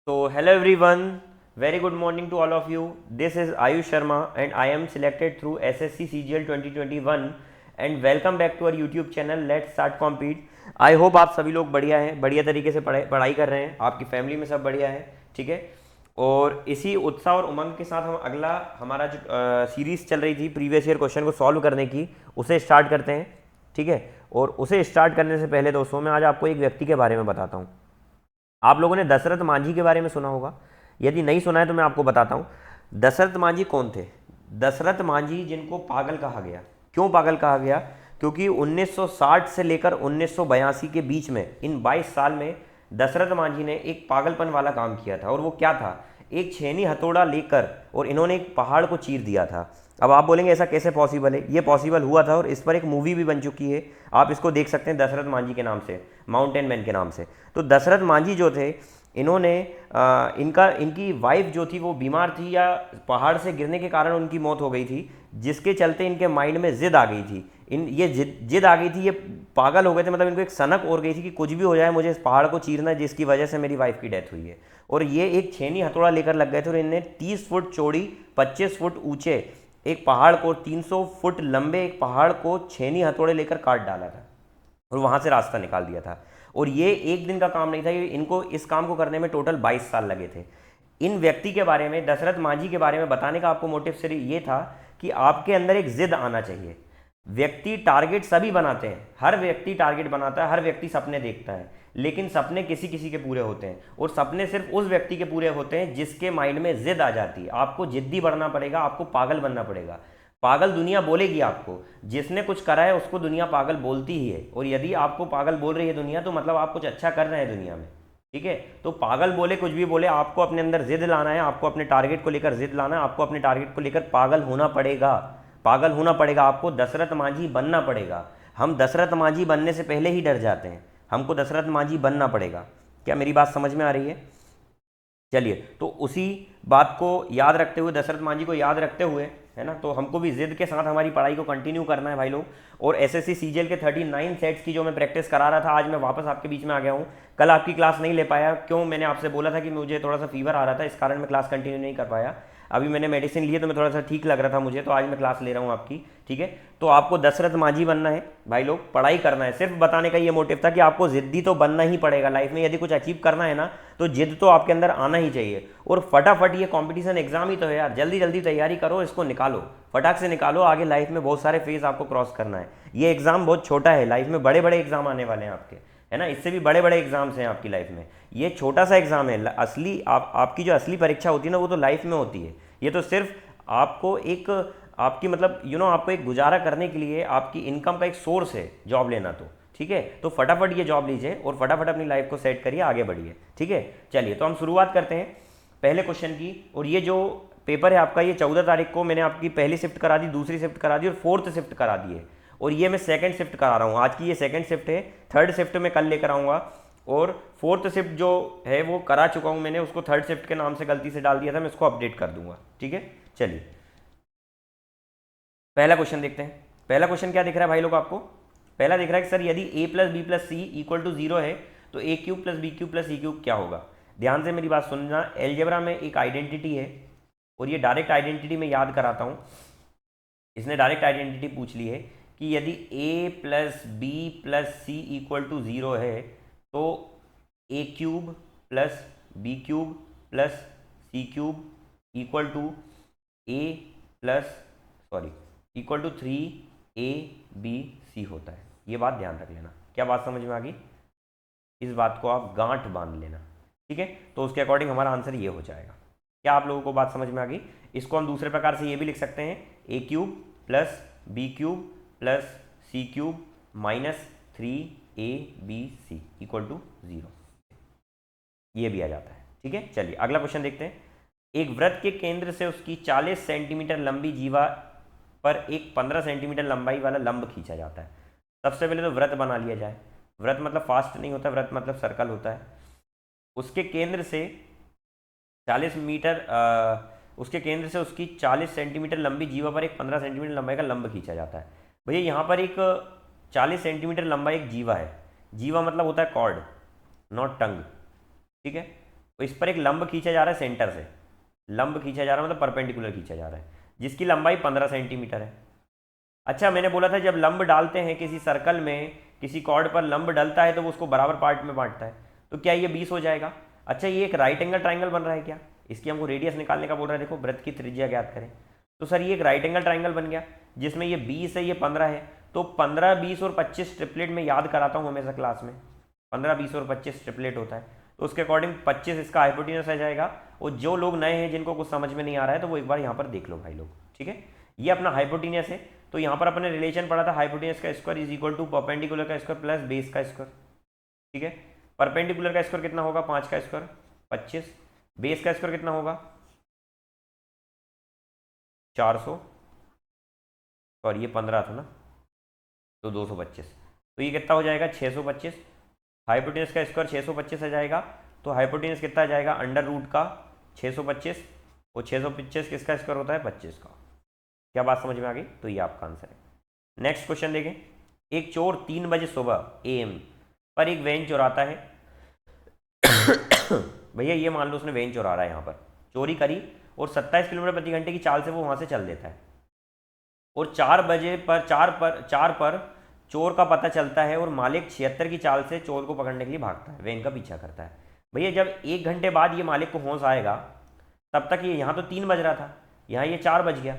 So, hello everyone, very good morning to all of you. This is Ayush Sharma and I am selected through SSC CGL 2021 and welcome back to our YouTube channel Let's Start Compete. I hope आप सभी लोग बढ़िया हैं, बढ़िया तरीके से पढ़ाई कर रहे हैं, आपकी फैमिली में सब बढ़िया है, ठीक है। और इसी उत्साह और उमंग के साथ हम अगला हमारा जो सीरीज़ चल रही थी प्रीवियस ईयर क्वेश्चन को सॉल्व करने की, उसे स्टार्ट करते हैं, ठीक है। और उसे स्टार्ट करने से पहले दोस्तों मैं आज आपको एक व्यक्ति के बारे में बताता हूँ। आप लोगों ने दशरथ मांझी के बारे में सुना होगा, यदि नहीं सुना है तो मैं आपको बताता हूँ। दशरथ मांझी कौन थे? दशरथ मांझी जिनको पागल कहा गया। क्यों पागल कहा गया? क्योंकि 1960 से लेकर 1982 के बीच में इन 22 साल में दशरथ मांझी ने एक पागलपन वाला काम किया था। और वो क्या था? एक छेनी हथौड़ा लेकर और इन्होंने एक पहाड़ को चीर दिया था। अब आप बोलेंगे ऐसा कैसे पॉसिबल है? ये पॉसिबल हुआ था और इस पर एक मूवी भी बन चुकी है, आप इसको देख सकते हैं दशरथ मांझी के नाम से, माउंटेन मैन के नाम से। तो दशरथ मांझी जो थे, इन्होंने इनकी वाइफ जो थी वो बीमार थी या पहाड़ से गिरने के कारण उनकी मौत हो गई थी, जिसके चलते इनके माइंड में जिद आ गई थी। ये जिद आ गई थी, ये पागल हो गए थे, मतलब इनको एक सनक और गई थी कि कुछ भी हो जाए मुझे इस पहाड़ को चीरना है, जिसकी वजह से मेरी वाइफ की डेथ हुई है। और ये एक छेनी हथौड़ा लेकर लग गए थे और इन्हें 30 फुट चौड़ी 25 फुट ऊंचे एक पहाड़ को, 300 फुट लंबे एक पहाड़ को छेनी हथौड़े लेकर काट डाला था और वहां से रास्ता निकाल दिया था। और ये एक दिन का काम नहीं था, इनको इस काम को करने में टोटल 22 साल लगे थे। इन व्यक्ति के बारे में, दशरथ मांझी के बारे में बताने का आपको मोटिव सिर्फ ये था कि आपके अंदर एक जिद आना चाहिए। व्यक्ति टारगेट सभी बनाते हैं, हर व्यक्ति टारगेट बनाता है, हर व्यक्ति सपने देखता है, लेकिन सपने किसी किसी के पूरे होते हैं और सपने सिर्फ उस व्यक्ति के पूरे होते हैं जिसके माइंड में जिद आ जाती है। आपको जिद्दी बनना पड़ेगा, आपको पागल बनना पड़ेगा। पागल दुनिया बोलेगी आपको, जिसने कुछ करा है उसको दुनिया पागल बोलती ही है। और यदि आपको पागल बोल रही है दुनिया, तो मतलब आप कुछ अच्छा कर रहे हैं दुनिया में, ठीक है। तो पागल बोले कुछ भी बोले, आपको अपने अंदर जिद लाना है, आपको अपने टारगेट को लेकर जिद लाना है, आपको अपने टारगेट को लेकर पागल होना पड़ेगा, पागल होना पड़ेगा। आपको दशरथ मांझी बनना पड़ेगा। हम दशरथ मांझी बनने से पहले ही डर जाते हैं, हमको दशरथ मांझी बनना पड़ेगा। क्या मेरी बात समझ में आ रही है? चलिए, तो उसी बात को याद रखते हुए, दशरथ मांझी को याद रखते हुए, है ना, तो हमको भी जिद के साथ हमारी पढ़ाई को कंटिन्यू करना है भाई लोग। और एसएससी सीजीएल के 39 सेट्स की जो मैं प्रैक्टिस करा रहा था, आज मैं वापस आपके बीच में आ गया हूँ। कल आपकी क्लास नहीं ले पाया, क्यों? मैंने आपसे बोला था कि मुझे थोड़ा सा फीवर आ रहा था, इस कारण मैं क्लास कंटिन्यू नहीं कर पाया। अभी मैंने मेडिसिन ली है तो मैं थोड़ा सा ठीक लग रहा था मुझे, तो आज मैं क्लास ले रहा हूँ आपकी, ठीक है। तो आपको दशरथ मांझी बनना है भाई लोग, पढ़ाई करना है। सिर्फ बताने का ये मोटिव था कि आपको जिद्दी तो बनना ही पड़ेगा लाइफ में। यदि कुछ अचीव करना है ना, तो जिद तो आपके अंदर आना ही चाहिए। और फटाफट, ये कंपटीशन एग्जाम ही तो है यार, जल्दी जल्दी तैयारी करो, इसको निकालो, फटाक से निकालो। आगे लाइफ में बहुत सारे फेज आपको क्रॉस करना है। ये एग्जाम बहुत छोटा है, लाइफ में बड़े बड़े एग्जाम आने वाले हैं आपके, है ना, इससे भी बड़े बड़े एग्जाम्स हैं आपकी लाइफ में। ये छोटा सा एग्जाम है। असली आपकी जो असली परीक्षा होती है ना, वो तो लाइफ में होती है। ये तो सिर्फ आपको एक, आपकी मतलब आपको एक गुजारा करने के लिए, आपकी इनकम का एक सोर्स है जॉब लेना, तो ठीक है। तो फटाफट ये जॉब लीजिए और फटाफट अपनी लाइफ को सेट करिए, आगे बढ़िए, ठीक है। चलिए, तो हम शुरुआत करते हैं पहले क्वेश्चन की। और ये जो पेपर है आपका, ये 14 तारीख को मैंने आपकी पहली शिफ्ट करा दी, दूसरी शिफ्ट करा दी और फोर्थ शिफ्ट करा दी है। और ये मैं सेकंड शिफ्ट करा रहा हूँ, आज की ये सेकंड शिफ्ट है। थर्ड शिफ्ट में कल लेकर आऊँगा। और फोर्थ शिफ्ट जो है वो करा चुका हूँ मैंने, उसको थर्ड शिफ्ट के नाम से गलती से डाल दिया था, मैं इसको अपडेट कर दूंगा, ठीक है। चलिए, पहला क्वेश्चन देखते हैं। पहला क्वेश्चन क्या दिख रहा है भाई लोग आपको? पहला दिख रहा है कि सर यदि a plus B plus C equal to 0 है, तो A cube plus B cube plus C cube क्या होगा? ध्यान से मेरी बात सुनना। एलजेब्रा में एक आइडेंटिटी है और ये डायरेक्ट आइडेंटिटी में याद कराता हूँ। इसने डायरेक्ट आइडेंटिटी पूछ ली है कि यदि a plus B plus C equal to 0 है, तो A cube plus B cube plus C cube equal to A plus sorry equal to 3abc होता है। ये बात ध्यान रख लेना। क्या बात समझ में आ गई? इस बात को आप गांठ बांध लेना, ठीक है। तो उसके अकॉर्डिंग हमारा आंसर ये हो जाएगा। क्या आप लोगों को बात समझ में आ गई? इसको हम दूसरे प्रकार से ये भी लिख सकते हैं, A cube plus B cube plus C cube minus 3abc equal to 0। ये भी आ जाता है, ठीक है। चलिए, अगला क्वेश्चन देखते हैं। एक वृत्त के केंद्र से उसकी 40 सेंटीमीटर लंबी जीवा पर एक 15 सेंटीमीटर लंबाई वाला लंब खींचा जाता है। सबसे पहले तो वृत्त बना लिया जाए। वृत्त मतलब फास्ट नहीं होता, वृत्त मतलब सर्कल होता है। उसके केंद्र से 40 मीटर उसके केंद्र से उसकी 40 सेंटीमीटर लंबी जीवा पर एक 15 सेंटीमीटर लंबाई का लंब खींचा जाता है। भैया यहाँ पर एक 40 सेंटीमीटर लंबा एक जीवा है। जीवा मतलब होता है कॉर्ड, नॉट टंग, ठीक है। तो इस पर एक लंब खींचा जा रहा है सेंटर से, लंब खींचा जा रहा है मतलब परपेंडिकुलर खींचा जा रहा है, जिसकी लंबाई 15 सेंटीमीटर है। अच्छा, मैंने बोला था जब लंब डालते हैं किसी सर्कल में, किसी कॉर्ड पर लंब डलता है तो वो उसको बराबर पार्ट में बांटता है, तो क्या ये 20 हो जाएगा। अच्छा, ये एक राइट एंगल ट्राइंगल बन रहा है क्या, इसकी हमको रेडियस निकालने का बोल रहा है, देखो वृत्त की त्रिज्या ज्ञात करें। तो सर ये एक राइट एंगल ट्राइंगल बन गया जिसमें ये 20 है, ये 15 है, तो 15, 20 और 25 ट्रिपलेट में याद कराता हूँ हमेशा क्लास में, 15, 20 और 25 ट्रिपलेट होता है, तो उसके अकॉर्डिंग 25 इसका हाइपोटेन्यूस आ जाएगा। और जो लोग नए हैं जिनको कुछ समझ में नहीं आ रहा है तो वो एक बार यहाँ पर देख लो भाई लोग, ठीक है। ये अपना हाइपोटेन्यूस है, तो यहाँ पर अपने रिलेशन पढ़ा था, हाइपोटेन्यूस का square is equal to perpendicular का स्क्वायर प्लस बेस का स्क्वायर, ठीक है। परपेंडिकुलर का स्क्वायर कितना होगा, 5 का स्क्वायर 25, बेस का स्क्वायर कितना होगा 400, और ये 15 था ना, तो 225, तो ये कितना हो जाएगा 625। हाइपोटेन्यूस का स्क्वायर 625 आ जाएगा, तो हाइपोटेन्यूस कितना आ जाएगा अंडर रूट का 625, और 625 किसका स्क्वायर होता है 25 का। क्या बात समझ में आ गई, तो ये आपका आंसर है। नेक्स्ट क्वेश्चन देखें, एक चोर 3 बजे सुबह AM पर एक वैन चुराता है। भैया ये मान लो उसने वैन चुरा रहा है, यहाँ पर चोरी करी और 27 किलोमीटर प्रति घंटे की चाल से वो वहाँ से चल देता है, और 4 पर चोर का पता चलता है और मालिक 76 की चाल से चोर को पकड़ने के लिए भागता है, वैन का पीछा करता है। भैया जब 1 घंटे बाद ये मालिक को होश आएगा, तब तक ये यहाँ तो 3 बज रहा था, यहाँ ये 4 बज गया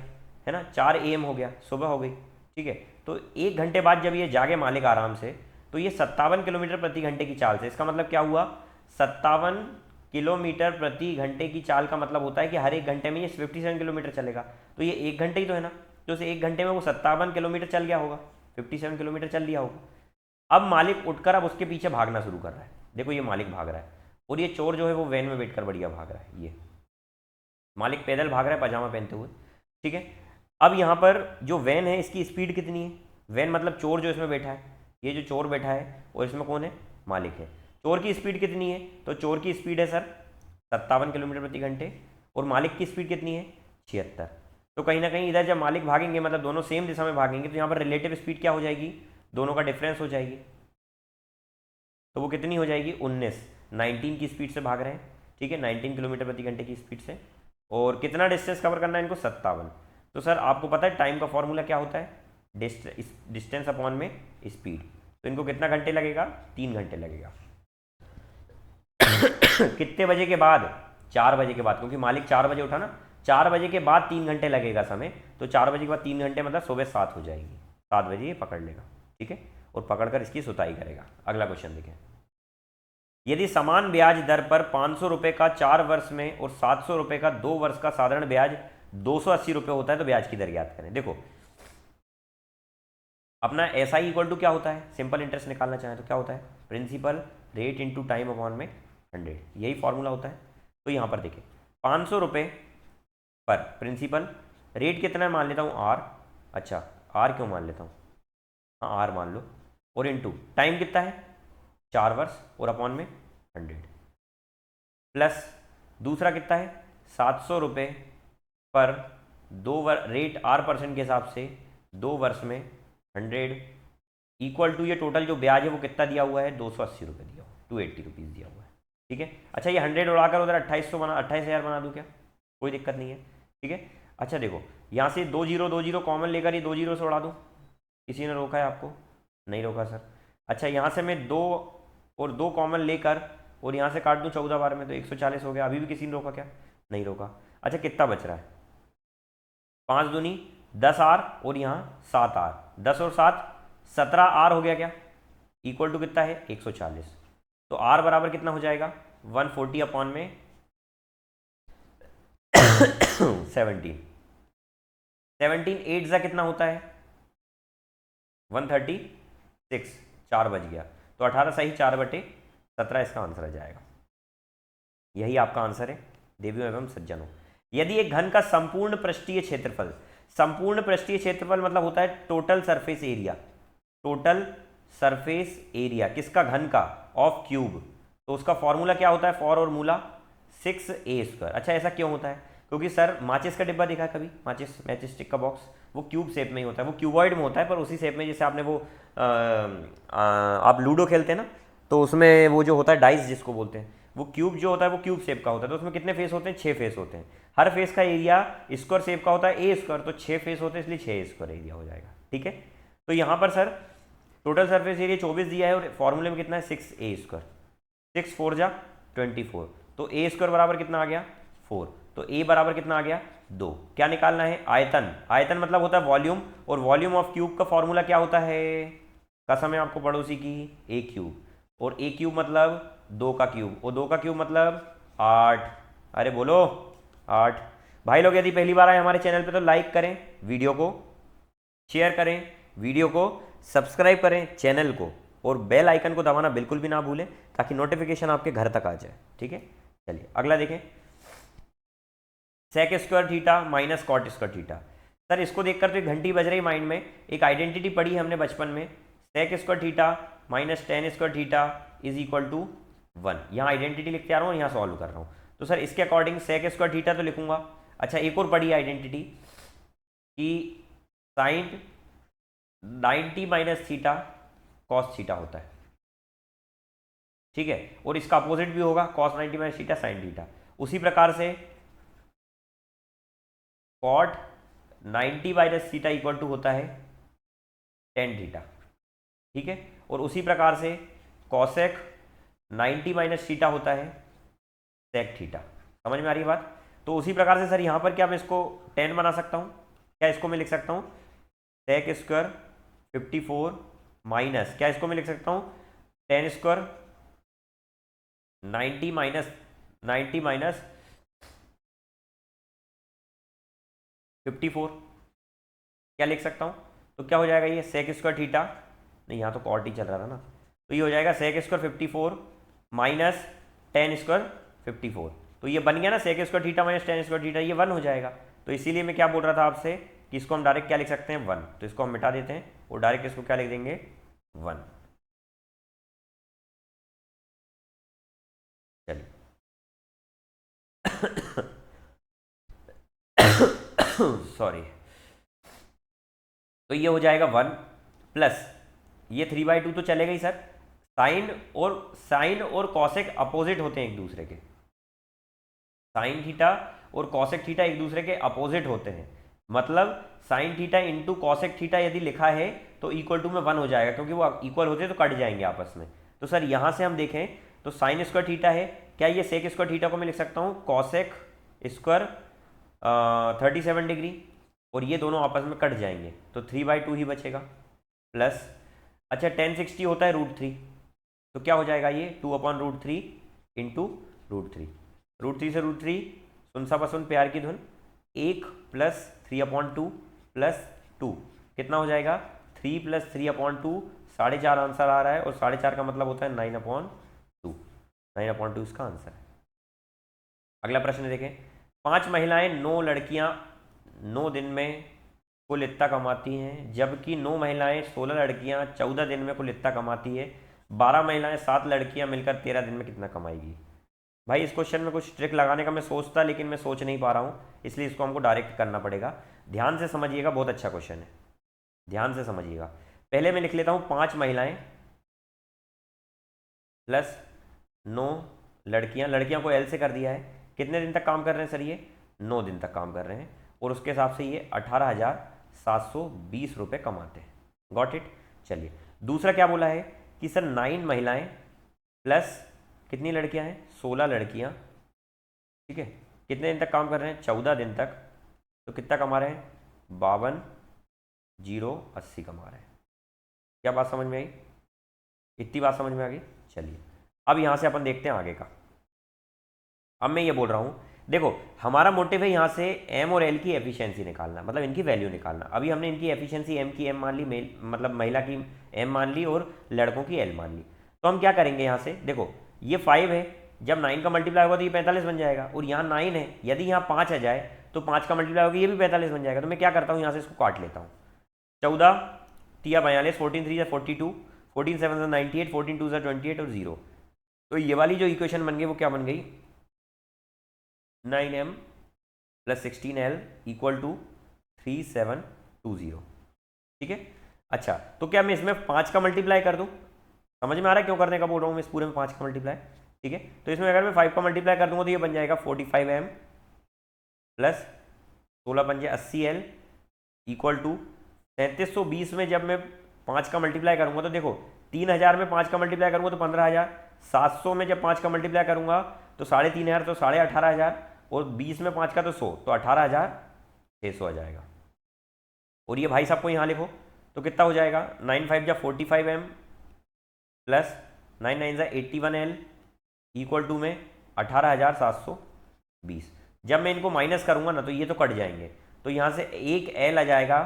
है ना, 4 AM हो गया, सुबह हो गई, ठीक है। तो 1 घंटे बाद जब ये जागे मालिक आराम से, तो ये 57 किलोमीटर प्रति घंटे की चाल से, इसका मतलब क्या हुआ 57 किलोमीटर प्रति घंटे की चाल का मतलब होता है कि हर 1 घंटे में ये 57 किलोमीटर चलेगा, तो ये 1 घंटे ही तो है ना, तो उसे 1 घंटे में वो 57 किलोमीटर चल गया होगा, 57 किलोमीटर चल लिया होगा। अब मालिक उठकर अब उसके पीछे भागना शुरू कर रहा है, देखो ये मालिक भाग रहा है और ये चोर जो है वो वैन में बैठकर बढ़िया भाग रहा है, ये मालिक पैदल भाग रहा है पजामा पहनते हुए, ठीक है। अब यहाँ पर जो वैन है इसकी स्पीड कितनी है, वैन मतलब चोर जो इसमें बैठा है, ये जो चोर बैठा है और इसमें कौन है मालिक है, चोर की स्पीड कितनी है, तो चोर की स्पीड है सर 57 किलोमीटर प्रति घंटे, और मालिक की स्पीड कितनी है 76। तो कहीं ना कहीं इधर जब मालिक भागेंगे मतलब दोनों सेम दिशा में भागेंगे, तो यहाँ पर रिलेटिव स्पीड क्या हो जाएगी, दोनों का डिफरेंस हो जाएगी, तो वो कितनी हो जाएगी 19 की स्पीड से भाग रहे हैं, ठीक है, 19 किलोमीटर प्रति घंटे की स्पीड से, और कितना डिस्टेंस कवर करना है इनको 57। तो सर आपको पता है टाइम का फॉर्मूला क्या होता है, डिस्टेंस अपॉन में स्पीड, तो इनको कितना घंटे लगेगा 3 घंटे लगेगा। कितने बजे के बाद, 4 बजे के बाद, क्योंकि मालिक 4 बजे उठा ना, 4 बजे के बाद 3 घंटे लगेगा समय, तो 4 बजे के बाद 3 घंटे मतलब सुबह 7 हो जाएगी, 7 बजे ये पकड़ लेगा, ठीक है, और पकड़कर इसकी सुताई करेगा। अगला क्वेश्चन देखें, यदि समान ब्याज दर पर 500 रुपये का 4 वर्ष में और 700 रुपये का 2 वर्ष का साधारण ब्याज 280 रुपये होता है, तो ब्याज की दर ज्ञात करें। देखो अपना SI इक्वल टू क्या होता है, सिंपल इंटरेस्ट निकालना चाहें तो क्या होता है, principal rate into time upon में 100, यही फॉर्मूला होता है। तो यहाँ पर देखिए 500 रुपये पर प्रिंसिपल, रेट कितना है मान लेता हूँ R, अच्छा R क्यों मान लेता हूँ, हाँ R मान लो, और इंटू टाइम कितना है 4 वर्ष और अपॉन में 100, प्लस दूसरा कितना है 700 रुपये पर 2 रेट R% के हिसाब से 2 वर्ष में 100 इक्वल टू ये टोटल जो ब्याज है वो कितना दिया हुआ है 280 रुपये दिया हुआ, 280 रुपीज़ दिया हुआ है, ठीक है। अच्छा ये 100 उड़ाकर उधर 28,000 बना दूँ क्या, कोई दिक्कत नहीं है, ठीक है। अच्छा देखो यहाँ से 2 0 कॉमन लेकर ये 2 0 से उड़ा दूँ, किसी ने रोका है आपको, नहीं रोका सर। अच्छा यहाँ से मैं 2 और 2 कॉमन लेकर और यहाँ से काट दूँ 14 बार में, तो 140 हो गया, अभी भी किसी ने रोका क्या, नहीं रोका। अच्छा कितना बच रहा है 5 दूनी 10 R और यहाँ 7 R, 10 और 7 17 R हो गया क्या, इक्वल टू कितना है 140, तो R बराबर कितना हो जाएगा 140 अपॉन में 17, 8 कितना होता है 136, 4 बज गया, तो 18 सही 4/17 इसका आंसर आ जाएगा। यही आपका आंसर है देवियों एवं सज्जनों। यदि एक घन का संपूर्ण पृष्ठीय क्षेत्रफल, संपूर्ण पृष्ठीय क्षेत्रफल मतलब होता है total surface area, total surface area किसका, घन का, ऑफ क्यूब, तो उसका फॉर्मूला क्या होता है, फॉर और मूला 6a²। अच्छा ऐसा क्यों होता है, क्योंकि सर माचिस का डिब्बा देखा है कभी, मैचिस स्टिक का बॉक्स, वो क्यूब शेप में ही होता है, वो क्यूबॉइड में होता है, पर उसी शेप में जैसे आपने वो आप लूडो खेलते हैं ना, तो उसमें वो जो होता है डाइस जिसको बोलते हैं, वो क्यूब जो होता है वो क्यूब शेप का होता है, तो उसमें कितने फेस होते हैं, 6 फेस होते हैं। हर फेस का एरिया स्क्वायर शेप का होता है ए स्क्वायर, तो 6 फेस होते हैं, इसलिए 6 स्क्वायर एरिया हो जाएगा। ठीक है, तो यहाँ पर सर टोटल सरफेस एरिया 24 दिया है और फॉर्मूले में कितना है 6a स्क्वायर, 6 4 जा 24, तो ए स्क्वायर बराबर कितना आ गया 4, तो ए बराबर कितना आ गया 2। क्या निकालना है, आयतन, आयतन मतलब होता है वॉल्यूम, और वॉल्यूम ऑफ क्यूब का फॉर्मूला क्या होता है, कसम है आपको पड़ोसी की, ए क्यूब, और ए क्यूब मतलब 2 का क्यूब, और 2 का क्यूब मतलब 8, अरे बोलो 8। भाई लोग यदि पहली बार आए हमारे चैनल पे तो लाइक करें वीडियो को, शेयर करें वीडियो को, सब्सक्राइब करें चैनल को, और बेल आइकन को दबाना बिल्कुल भी ना भूलें ताकि नोटिफिकेशन आपके घर तक आ जाए। ठीक है, चलिए अगला देखें, sec square theta minus cot square theta. Sir इसको देखकर तो एक घंटी बज रही माइंड में, एक आइडेंटिटी पढ़ी हमने बचपन में, sec square theta minus tan square theta is equal to 1। यहाँ आइडेंटिटी लिखते आ रहा हूँ, यहाँ सॉल्व कर रहा हूँ, तो सर इसके अकॉर्डिंग सेक स्क्वायर थीटा तो लिखूंगा। अच्छा एक और पढ़ी आइडेंटिटी कि sine 90 minus theta cos theta होता है। ठीक है, और इसका अपोजिट भी होगा, cos 90 minus theta sine theta. उसी प्रकार से cot 90 minus theta equal to होता है टेन थीटा। ठीक है, और उसी प्रकार से कॉसेक 90 माइनस थीटा होता है सेक थीटा। समझ में आ रही है बात। तो उसी प्रकार से सर यहाँ पर क्या मैं इसको 10 बना सकता हूँ, क्या इसको मैं लिख सकता हूँ सेक स्क्वायर 54 माइनस, क्या इसको मैं लिख सकता हूँ टेन स्क्वायर 90 माइनस 54, क्या लिख सकता हूँ, तो क्या हो जाएगा ये सेक स्क्वायर थीटा, नहीं यहाँ तो कॉट ही चल रहा था ना, तो ये हो जाएगा sec square 54 minus tan square 54, तो ये बन गया ना sec square theta minus tan square theta, ये 1 हो जाएगा। तो इसीलिए मैं क्या बोल रहा था आपसे कि इसको हम डायरेक्ट क्या लिख सकते हैं 1, तो इसको हम मिटा देते हैं और डायरेक्ट इसको क्या लिख देंगे 1। चलिए सॉरी, तो ये हो जाएगा 1 प्लस ये 3/2 तो चलेगा ही सर, साइन और कॉसेक अपोजिट होते हैं एक दूसरे के, साइन थीटा और कॉसेक थीटा एक दूसरे के अपोजिट होते हैं, मतलब sine theta into cosec theta यदि लिखा है तो इक्वल टू में 1 हो जाएगा, क्योंकि वो इक्वल होते हैं तो कट जाएंगे आपस में। तो सर यहाँ से हम देखें तो साइन स्क्वायर थीटा है, क्या ये सेक स्क्वायर थीटा को मैं लिख सकता हूँ कॉसेक स्क्वायर 37 डिग्री, और ये दोनों आपस में कट जाएंगे तो 3/2 ही बचेगा प्लस, अच्छा 1060 होता है √3, तो क्या हो जाएगा ये 2/√3 इंटू √3, √3 से √3 सुनसा पसुन प्यार की धुन, 1 प्लस 3/2 प्लस 2 कितना हो जाएगा 3 प्लस 3/2, 4.5 आंसर आ रहा है, और 4.5 का मतलब होता है 9/2, 9/2 इसका आंसर है। अगला प्रश्न देखें, 5 महिलाएं 9 लड़कियां 9 दिन में कुल इतना कमाती हैं, जबकि 9 महिलाएं 16 लड़कियां 14 दिन में कुल इतना कमाती है, 12 महिलाएं 7 लड़कियां मिलकर 13 दिन में कितना कमाएगी। भाई इस क्वेश्चन में कुछ ट्रिक लगाने का मैं सोचता, लेकिन मैं सोच नहीं पा रहा हूँ, इसलिए इसको हमको डायरेक्ट करना पड़ेगा। ध्यान से समझिएगा, बहुत अच्छा क्वेश्चन है, ध्यान से समझिएगा। पहले मैं लिख लेता हूँ 5 महिलाएं प्लस 9 लड़कियां, लड़कियां को एल से कर दिया है, कितने दिन तक काम कर रहे हैं सर ये 9 दिन तक काम कर रहे हैं, और उसके हिसाब से ये 18,720 रुपये कमाते हैं। Got it. चलिए दूसरा क्या बोला है कि सर 9 महिलाएं प्लस कितनी लड़कियां हैं 16 लड़कियां, ठीक है, कितने दिन तक काम कर रहे हैं 14 दिन तक, तो कितना कमा रहे हैं 52,080 कमा रहे हैं। क्या बात समझ में आई, इतनी बात समझ में आ गई। चलिए अब यहाँ से अपन देखते हैं आगे का। अब मैं ये बोल रहा हूँ, देखो हमारा मोटिव है यहाँ से एम और एल की एफिशिएंसी निकालना, मतलब इनकी वैल्यू निकालना। अभी हमने इनकी एफिशिएंसी एम की एम मान ली, मेल मतलब महिला की एम मान ली और लड़कों की एल मान ली। तो हम क्या करेंगे यहाँ से, देखो ये 5 है, जब 9 का मल्टीप्लाई होगा तो ये 45 बन जाएगा, और यहाँ 9 है, यदि यहाँ 5 आ जाए तो 5 का मल्टीप्लाई होगा ये भी 45 बन जाएगा। तो मैं क्या करता हूँ यहाँ से इसको काट लेता हूँ, 14 3 42, 14 3 42, 14 7 98, 14 2 28 और 0। तो ये वाली जो इक्वेशन बन गई वो क्या बन गई 9m plus 16l equal to 3720। ठीक है, अच्छा तो क्या मैं इसमें 5 का मल्टीप्लाई कर दूं, समझ में आ रहा है क्यों करने का बोल रहा हूँ मैं इस पूरे में 5 का मल्टीप्लाई, ठीक है। तो इसमें अगर मैं 5 का मल्टीप्लाई कर दूंगा तो ये बन जाएगा 45m प्लस 16 पंजे 80L इक्वल टू 3720 में जब मैं 5 का मल्टीप्लाई करूंगा तो देखो 3000 में 5 का मल्टीप्लाई करूंगा तो 15,000, 700 में जब 5 का मल्टीप्लाई करूंगा तो 3,500 तो 18,500 और 20 में 5 का तो 100 तो 18,600 आ जाएगा। और ये भाई साहब को यहाँ लिखो तो कितना हो जाएगा 9 5 जा 45M प्लस 9 9 जा 81L इक्वल टू में 18,720। जब मैं इनको माइनस करूंगा ना तो ये तो कट जाएंगे, तो यहाँ से एक L आ जाएगा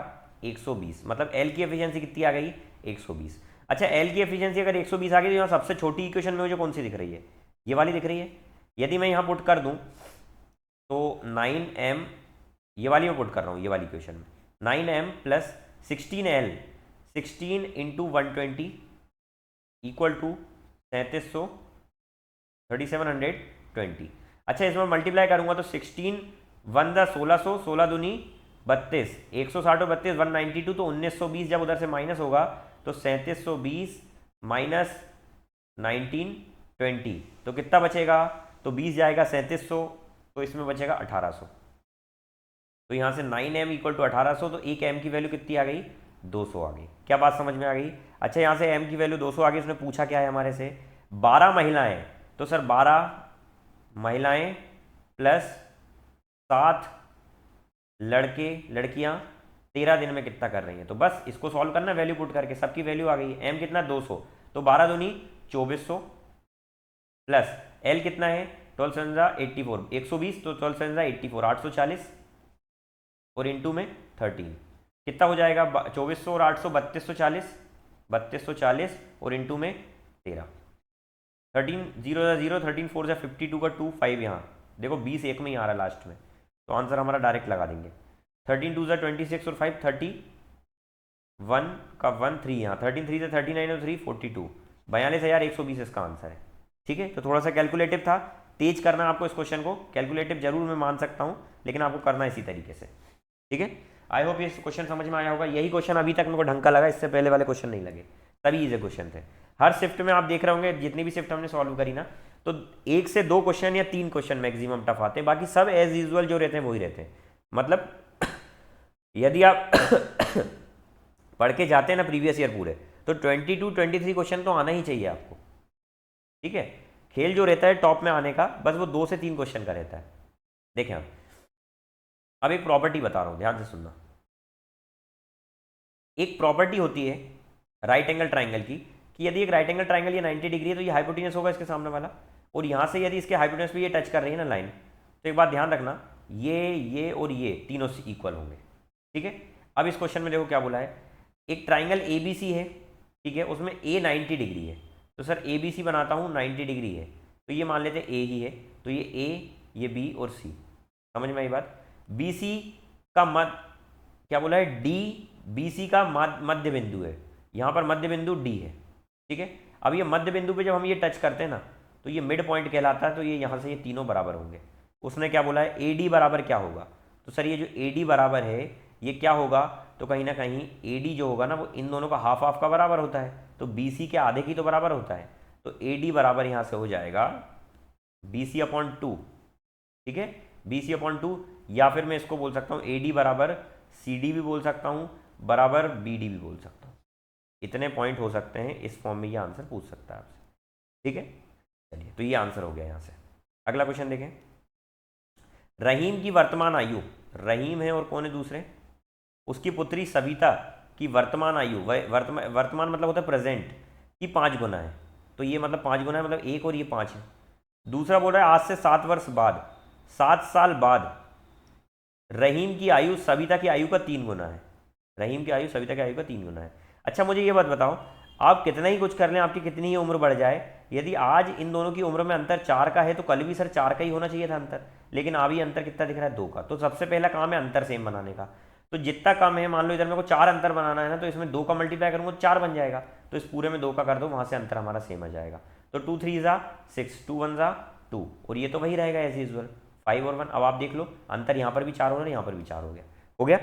120, मतलब L की एफिशिएंसी कितनी आ गई 120। अच्छा L की एफिशिएंसी अगर 120 आ गई तो यहाँ सबसे छोटी इक्वेशन में मुझे कौन सी दिख रही है, ये वाली दिख रही है। यदि मैं यहाँ पुट कर दूँ तो 9M, ये वाली मैं पुट कर रहा हूँ ये वाली इक्वेशन में, 9M plus 16L 16 into 120 equal to 3700 3720। अच्छा इसमें मल्टीप्लाई करूंगा तो 16 1 दा 1600 16 दूनी 32 160 और 32 192 तो 1920 जब उधर से माइनस होगा तो 3720 माइनस 1920 तो कितना बचेगा, तो 20 जाएगा 3700 तो इसमें बचेगा 1800। तो यहाँ से 9M इक्वल टू 1800 तो एक M की वैल्यू कितनी आ गई 200 आ गई। क्या बात समझ में आ गई। अच्छा यहाँ से M की वैल्यू 200 आ गई, उसने पूछा क्या है हमारे से 12 महिलाएं, तो सर 12 महिलाएं प्लस 7 लड़के लड़कियां 13 दिन में कितना कर रही हैं। तो बस इसको सॉल्व करना वैल्यू पुट करके, सबकी वैल्यू आ गई। M कितना 200 तो 12 दूनी 2400 प्लस L कितना है 12 सेवन 84 120 तो 12 सेवन 84 840 और इंटू में 13 कितना हो जाएगा 2400 और 800 3240 3240 और इंटू में 13 13 0 0 13 4 52 का 2 5 यहाँ देखो 20 एक में ही आ रहा है लास्ट में, तो आंसर हमारा डायरेक्ट लगा देंगे। 13 2 26 और 5 30 1 का 1 3 यहाँ 13 3 39 और 3 42 42,120 इसका आंसर है। ठीक है, तो थोड़ा सा कैलकुलेटिव था, तेज करना आपको इस क्वेश्चन को, कैलकुलेटिव जरूर मैं मान सकता हूँ लेकिन आपको करना इसी तरीके से। ठीक है, आई होप ये क्वेश्चन समझ में आया होगा। यही क्वेश्चन अभी तक मेरे को ढंग का लगा, इससे पहले वाले क्वेश्चन नहीं लगे, तभी इजी क्वेश्चन थे। हर शिफ्ट में आप देख रहे होंगे जितनी भी शिफ्ट हमने सॉल्व करी ना तो 1 से 2 क्वेश्चन या 3 क्वेश्चन मैक्सिमम टफ आते हैं, बाकी सब एज यूजुअल जो रहते हैं वही रहते हैं। मतलब यदि आप पढ़ के जाते हैं ना प्रीवियस ईयर पूरे तो 22 23 क्वेश्चन तो आना ही चाहिए आपको। ठीक है, खेल जो रहता है टॉप में आने का बस वो 2 से 3 क्वेश्चन का रहता है। देखें आप, अब एक प्रॉपर्टी बता रहा हूं, ध्यान से सुनना। एक प्रॉपर्टी होती है राइट एंगल ट्राइंगल की कि यदि एक राइट एंगल ट्राइंगल ये 90 डिग्री है तो ये हाइपोटेनस होगा इसके सामने वाला, और यहां से यदि इसके हाइपोटेनस पे ये टच कर रही है ना लाइन, तो एक बात ध्यान रखना ये और ये तीनों से इक्वल होंगे। ठीक है, अब इस क्वेश्चन में देखो क्या बोला है, एक ट्राइंगल ए बी सी है, ठीक है, उसमें ए 90 डिग्री है, तो सर ए बी सी बनाता हूँ 90 डिग्री है, तो ये मान लेते हैं ए ही है, तो ये ए ये बी और सी, समझ में आई बात। बी सी का मध्य क्या बोला है डी, बी सी का मध्य बिंदु है, यहाँ पर मध्य बिंदु डी है। ठीक है, अब ये मध्य बिंदु पे जब हम ये टच करते हैं ना तो ये मिड पॉइंट कहलाता है, तो ये यहाँ से ये तीनों बराबर होंगे। उसने क्या बोला है ए डी बराबर क्या होगा, तो सर ये जो ए डी बराबर है ये क्या होगा, तो कहीं ना कहीं ए डी जो होगा ना वो इन दोनों का हाफ हाफ का बराबर होता है, तो बी सी के आधे की तो बराबर होता है, तो ए डी बराबर यहाँ से हो जाएगा बी सी अपॉन 2। ठीक है, बी सी अपॉन 2, या फिर मैं इसको बोल सकता हूँ ए डी बराबर सी डी भी बोल सकता हूँ, बराबर बी डी भी बोल सकता हूँ। इतने पॉइंट हो सकते हैं, इस फॉर्म में ये आंसर पूछ सकता है आपसे। ठीक है, चलिए तो ये आंसर हो गया यहाँ से। अगला क्वेश्चन देखें, रहीम की वर्तमान आयु, रहीम है और कौन है दूसरे, उसकी पुत्री सविता की वर्तमान आयु, वर्तमान मतलब होता है प्रेजेंट, की 5 गुना है, तो ये मतलब 5 गुना है, मतलब 1 और ये 5 है। दूसरा बोल रहा है आज से 7 वर्ष बाद, 7 साल बाद रहीम की आयु सविता की आयु का 3 गुना है, रहीम की आयु सविता की आयु का 3 गुना है। अच्छा मुझे ये बात बताओ, आप कितना ही कुछ कर लें, आपकी कितनी ही उम्र बढ़ जाए, यदि आज इन दोनों की उम्र में अंतर 4 का है तो कल भी सर 4 का ही होना चाहिए था अंतर, लेकिन अभी अंतर कितना दिख रहा है 2 का। तो सबसे पहला काम है अंतर सेम बनाने का, तो जितना कम है, मान लो इधर मेरे को 4 अंतर बनाना है ना, तो इसमें 2 का मल्टीप्लाई करूंगा तो 4 बन जाएगा, तो इस पूरे में 2 का कर दो, वहां से अंतर हमारा सेम आ जाएगा। तो 2 3 ज़ा 6, 2 1 ज़ा 2, और ये तो वही रहेगा एज यूजुअल 5 और 1। अब आप देख लो अंतर यहाँ पर भी 4 हो रहा है, यहाँ पर भी 4 हो गया।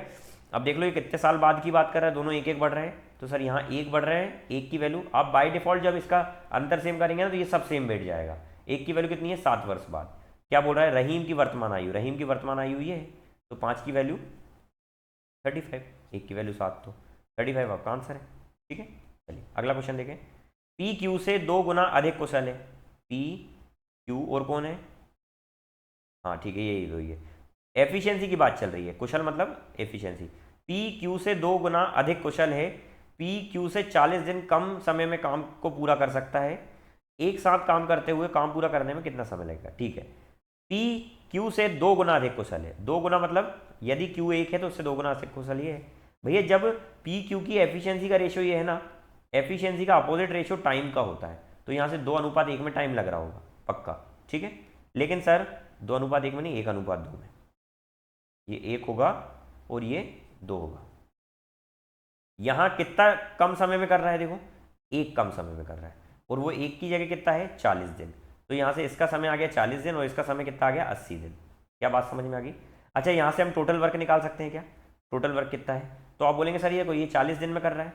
अब देख लो ये कितने साल बाद की बात कर रहा है, दोनों एक एक बढ़ रहे हैं, तो सर यहाँ एक बढ़ रहे हैं, एक की वैल्यू आप बाय डिफॉल्ट जब इसका अंतर सेम करेंगे ना तो ये सब सेम बैठ जाएगा। एक की वैल्यू कितनी है, 7 वर्ष बाद। क्या बोल रहा है, रहीम की वर्तमान आयु, रहीम की वर्तमान आयु ये है, तो 5 की वैल्यू 35, एक की वैल्यू 7, तो 35 आपका आंसर है। ठीक है, चलिए अगला क्वेश्चन देखें। पी क्यू से 2 गुना अधिक कुशल है। पी क्यू और कौन है, हाँ ठीक है यही तो, ये एफिशिएंसी की बात चल रही है, कुशल मतलब एफिशिएंसी। पी क्यू से 2 गुना अधिक कुशल है। पी क्यू से 40 दिन कम समय में काम को पूरा कर सकता है। एक साथ काम करते हुए काम पूरा करने में कितना समय लगेगा। ठीक है, पी क्यू से 2 गुना अधिक कुशल है। 2 गुना मतलब यदि क्यू 1 है तो उससे 2 गुना अधिक कुशल ये है। भैया जब पी क्यू की एफिशिएंसी का रेशियो ये है ना, एफिशिएंसी का अपोजिट रेशियो टाइम का होता है, तो यहाँ से 2:1 में टाइम लग रहा होगा पक्का। ठीक है, लेकिन सर 2:1 में नहीं, 1:2 में, ये 1 होगा और ये 2 होगा। यहां कितना कम समय में कर रहा है, देखो 1 कम समय में कर रहा है, और वो 1 की जगह कितना है 40 दिन, तो यहां से इसका समय आ गया 40 दिन और इसका समय कितना आ गया 80 दिन। क्या बात समझ में आ गई। अच्छा यहां से हम टोटल वर्क निकाल सकते हैं क्या, टोटल वर्क कितना है, तो आप बोलेंगे सर ये 40 दिन में कर रहा है,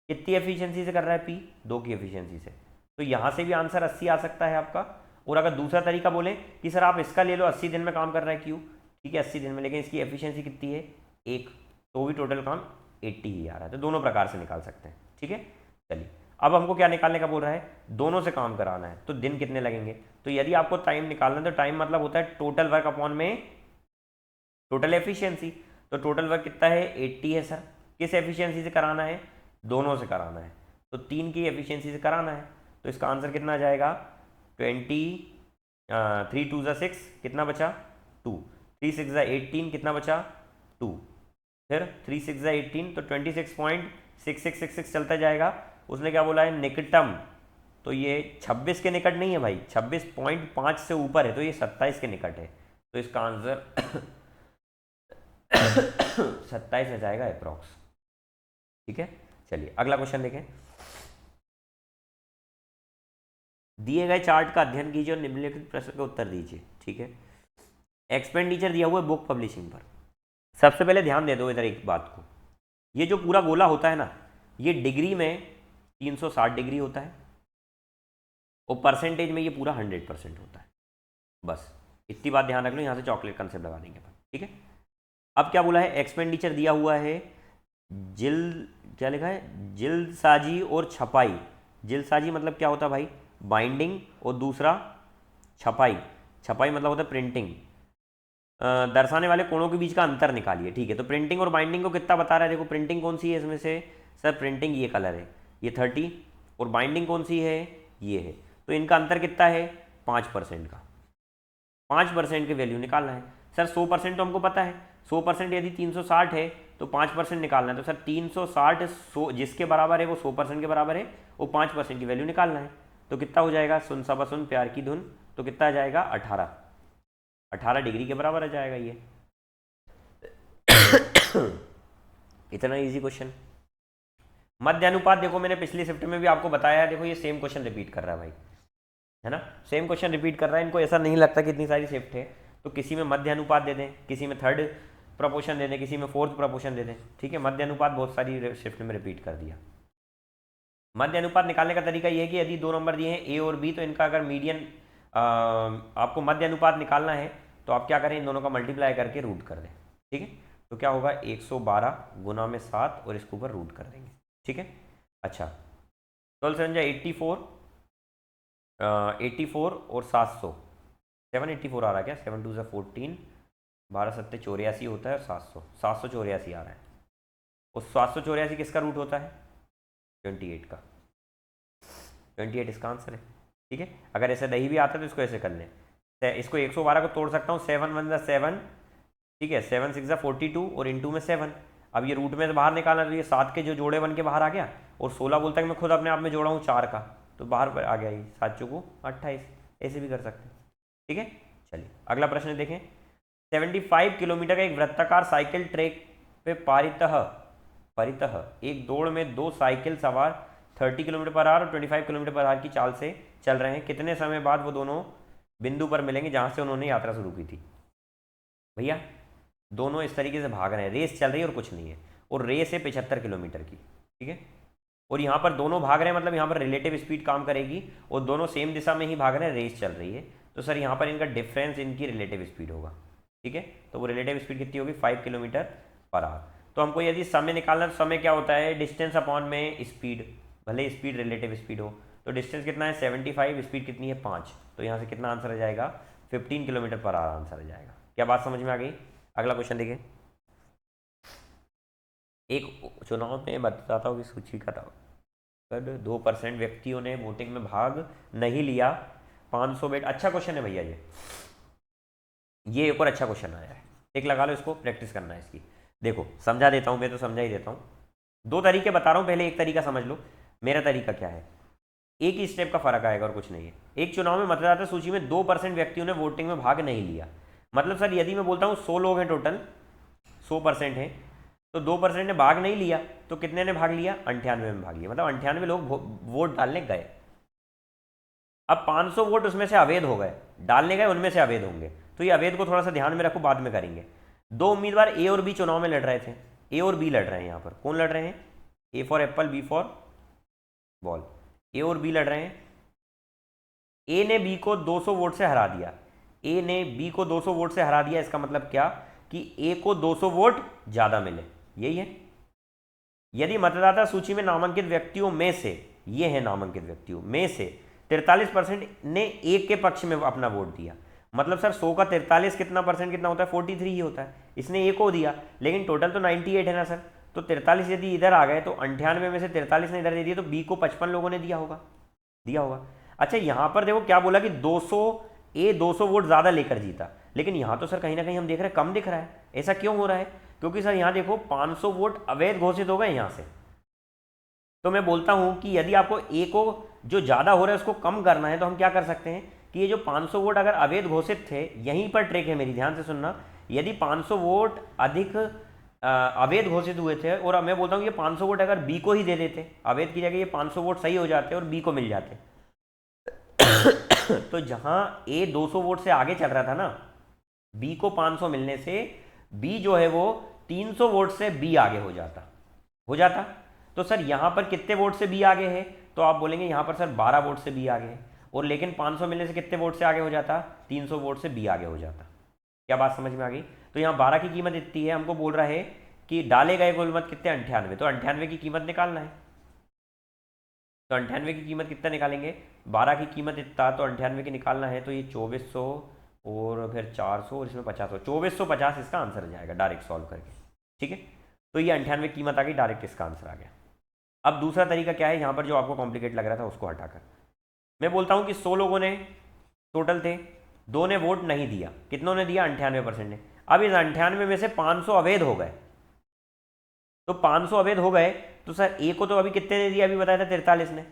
कितनी एफिशिएंसी से कर रहा है, पी 2 की एफिशिएंसी से, तो यहां से भी आंसर 80 आ सकता है आपका। और अगर दूसरा तरीका बोले कि सर आप इसका ले लो, 80 दिन में काम कर रहा है क्यू, ठीक है 80 दिन में, लेकिन इसकी एफिशिएंसी कितनी है 1, तो भी टोटल काम 80 ही आ रहा है, तो दोनों प्रकार से निकाल सकते हैं। ठीक है, चलिए अब हमको क्या निकालने का बोल रहा है, दोनों से काम कराना है, तो दिन कितने लगेंगे। तो यदि आपको टाइम निकालना है तो टाइम मतलब होता है टोटल वर्क अपॉन में टोटल एफिशिएंसी, तो टोटल वर्क कितना है 80 है सर। किस एफिशिएंसी से कराना है, दोनों से कराना है, तो 3 की एफिशिएंसी से कराना है, तो इसका आंसर कितना आ जाएगा 20, 3 2 ज़ा 6, कितना बचा 2, 3 6 ज़ा 18, कितना बचा 2, फिर 3 6 ज़ा 18, तो 26.6666 चलता जाएगा। उसने क्या बोला है निकटम, तो ये 26 के निकट नहीं है भाई, 26.5 से ऊपर है, तो ये 27 के निकट है, तो इसका आंसर 27 आ जाएगा अप्रॉक्स। ठीक है, चलिए अगला क्वेश्चन देखें। दिए गए चार्ट का अध्ययन कीजिए और निम्नलिखित प्रश्न का उत्तर दीजिए। ठीक है, एक्सपेंडिचर दिया हुआ है बुक पब्लिशिंग पर। सबसे पहले ध्यान दे दो इधर एक बात को, ये जो पूरा गोला होता है ना, ये डिग्री में 360 डिग्री होता है और परसेंटेज में ये पूरा 100% होता है। बस इतनी बात ध्यान रख लो, यहाँ से चॉकलेट कंसेप्ट लगा देंगे अपन। ठीक है, अब क्या बोला है, एक्सपेंडिचर दिया हुआ है क्या लिखा है, जिल्दसाजी और छपाई। जिल्दसाजी मतलब क्या होता है भाई, बाइंडिंग, और दूसरा छपाई, छपाई मतलब होता है प्रिंटिंग। दर्शाने वाले कोणों के बीच का अंतर निकालिए। ठीक है, तो प्रिंटिंग और बाइंडिंग को कितना बता रहा है, देखो प्रिंटिंग कौन सी है इसमें से, सर प्रिंटिंग ये कलर है, ये 30, और बाइंडिंग कौन सी है, ये है, तो इनका अंतर कितना है 5% का। 5% की वैल्यू निकालना है सर। 100% तो हमको पता है, 100% यदि 360 है तो 5% निकालना है, तो सर 360 100 जिसके बराबर है वो 100% के बराबर है, वो 5% की वैल्यू निकालना है, तो कितना हो जाएगा, सुन सबा सुन प्यार की धुन, तो कितना आ जाएगा 18 डिग्री के बराबर आ जाएगा ये। इतना इजी क्वेश्चन। मध्य अनुपात देखो मैंने पिछली शिफ्ट में भी आपको बताया है, देखो ये सेम क्वेश्चन रिपीट कर रहा है भाई, है ना, सेम क्वेश्चन रिपीट कर रहा है। इनको ऐसा नहीं लगता कि इतनी सारी शिफ्ट है, तो किसी में मध्य अनुपात दे दें, किसी में थर्ड प्रपोर्शन दे दें, किसी में फोर्थ प्रपोर्शन दे दें। ठीक है, मध्य अनुपात बहुत सारी शिफ्ट में रिपीट कर दिया। मध्य अनुपात निकालने का तरीका ये है कि यदि 2 नंबर दिए हैं ए और बी, तो इनका अगर मीडियन आपको मध्य अनुपात निकालना है तो आप क्या करें, इन दोनों का मल्टीप्लाई करके रूट कर दें। ठीक है, तो क्या होगा 112 गुना में 7 और इसके ऊपर रूट कर देंगे। ठीक है, अच्छा 12 7 84, 84 और 700, 784 आ रहा है क्या, 7 2 14, 12 7 84 होता है, और 784 आ रहा है, और 784 किसका रूट होता है 28 का, 28 इसका आंसर है। ठीक है, अगर ऐसे नहीं भी आता तो इसको ऐसे कर लें, इसको 112 को तोड़ सकता हूँ, 7 1 7, ठीक है 7 6 42 और इंटू में 7। अब ये रूट में से बाहर निकालना, तो ये 7 के जो जोड़े बन के बाहर आ गया, और 16 बोलता है कि मैं खुद अपने आप में जोड़ा हूँ 4 का, तो बाहर आ गया ये 7 चौको 28, ऐसे भी कर सकते हैं। ठीक है, चलिए अगला प्रश्न देखें। 75 किलोमीटर का एक वृत्ताकार साइकिल ट्रैक पे परितः एक दौड़ में 2 साइकिल सवार 30 किलोमीटर पर आवर और 25 किलोमीटर पर आवर की चाल से चल रहे हैं, कितने समय बाद वो दोनों बिंदु पर मिलेंगे जहां से उन्होंने यात्रा शुरू की थी। भैया दोनों इस तरीके से भाग रहे हैं, रेस चल रही है और कुछ नहीं है, और रेस है 75 किलोमीटर की, ठीक है। और यहाँ पर दोनों भाग रहे हैं, मतलब यहाँ पर रिलेटिव स्पीड काम करेगी, और दोनों सेम दिशा में ही भाग रहे हैं, रेस चल रही है, तो सर यहाँ पर इनका डिफरेंस इनकी रिलेटिव स्पीड होगा, ठीक है। तो वो रिलेटिव स्पीड कितनी होगी, 5 किलोमीटर पर आवर। तो हमको यदि समय निकालना, तो समय क्या होता है, डिस्टेंस अपॉन में स्पीड, भले स्पीड रिलेटिव स्पीड हो। तो डिस्टेंस कितना है 75, स्पीड कितनी है 5, तो यहाँ से कितना आंसर आ जाएगा 15 किलोमीटर पर आवर आंसर आ जाएगा। क्या बात समझ में आ गई। अगला क्वेश्चन देखिए। एक चुनाव में मतदाताओं की सूची का था, 2% व्यक्तियों ने वोटिंग में भाग नहीं लिया, 500 बेट। अच्छा क्वेश्चन है भैया ये एक और अच्छा क्वेश्चन आया है, एक लगा लो, इसको प्रैक्टिस करना है इसकी। देखो समझा देता हूँ, मैं तो समझा ही देता हूँ, दो तरीके बता रहा हूँ, पहले एक तरीका समझ लो। मेरा तरीका क्या है, एक ही स्टेप का फर्क आएगा और कुछ नहीं है। एक चुनाव में मतदाता सूची में 2% व्यक्तियों ने वोटिंग में भाग नहीं लिया, मतलब सर यदि मैं बोलता हूँ 100 लोग हैं टोटल, 100% है, तो 2% ने भाग नहीं लिया, तो कितने ने भाग लिया, 98 में भाग लिया, मतलब 98 लोग वोट डालने गए। अब 500 वोट उसमें से अवैध हो गए, डालने गए उनमें से अवैध होंगे, तो ये अवैध को थोड़ा सा ध्यान में रखो, बाद में करेंगे। दो उम्मीदवार ए और बी चुनाव में लड़ रहे थे, ए और बी लड़ रहे हैं। यहाँ पर कौन लड़ रहे हैं, A for apple B for ball, A और बी लड़ रहे हैं। ए ने बी को 200 वोट से हरा दिया, ए ने बी को 200 वोट से हरा दिया, इसका मतलब क्या कि ए को 200 वोट ज्यादा मिले, यही है। यदि मतदाता सूची में नामांकित व्यक्तियों में से, ये है नामांकित व्यक्तियों में से 43% ने ए के पक्ष में अपना वोट दिया, मतलब सर 100 का 43 कितना परसेंट कितना होता है, 43 ही होता है। इसने ए को दिया, लेकिन टोटल तो 98 है ना सर, तो 43 यदि इधर आ गए तो 98 में से 43 ने इधर दे दिया, तो बी को 55 लोगों ने दिया होगा। अच्छा यहाँ पर देखो क्या बोला कि 200 वोट ज्यादा लेकर जीता, लेकिन यहाँ तो सर कहीं ना कहीं हम देख रहे हैं कम दिख रहा है। ऐसा क्यों हो रहा है, क्योंकि सर यहाँ देखो 500 वोट अवैध घोषित हो गए यहाँ से। तो मैं बोलता हूं कि यदि आपको ए को जो ज्यादा हो रहा है उसको कम करना है, तो हम क्या कर सकते हैं कि ये जो 500 वोट अगर अवैध घोषित थे, यहीं पर ट्रिक है मेरी, ध्यान से सुनना। यदि 500 वोट अधिक अवैध घोषित हुए थे, और मैं बोलता हूं ये 500 वोट अगर बी को ही दे देते, अवैध की जगह ये 500 वोट सही हो जाते और बी को मिल जाते तो जहां ए 200 वोट से आगे चल रहा था ना, बी को 500 मिलने से बी जो है वो 300 वोट से बी आगे हो जाता। तो सर यहां पर कितने वोट से बी आगे है, तो आप बोलेंगे यहां पर सर 12 वोट से बी आगे है, और लेकिन 500 मिलने से कितने वोट से आगे हो जाता, 300 वोट से बी आगे हो जाता। क्या बात समझ में आ गई। तो यहाँ 12 की कीमत इतनी है, हमको बोल रहा है कि डाले गए कुल मत कितने 98, तो 98 की कीमत निकालना है। तो 98 की कीमत कितना निकालेंगे, 12 की कीमत इतना, तो 98 की निकालना है, तो ये 2400 और फिर 400 और इसमें 50, 2450 इसका आंसर जाएगा डायरेक्ट सॉल्व करके, ठीक है। तो ये 98 की कीमत आ गई, डायरेक्ट इसका आंसर आ गया। अब दूसरा तरीका क्या है, यहाँ पर जो आपको कॉम्प्लिकेट लग रहा था उसको हटाकर मैं बोलता हूँ कि 100 लोगों ने टोटल थे, 2 ने वोट नहीं दिया, कितनों ने दिया, 98% ने। अब इस 98 में से 500 अवैध हो गए, तो 500 अवैध हो गए, तो सर ए को तो अभी कितने ने दिया, अभी बताया था 43 ने,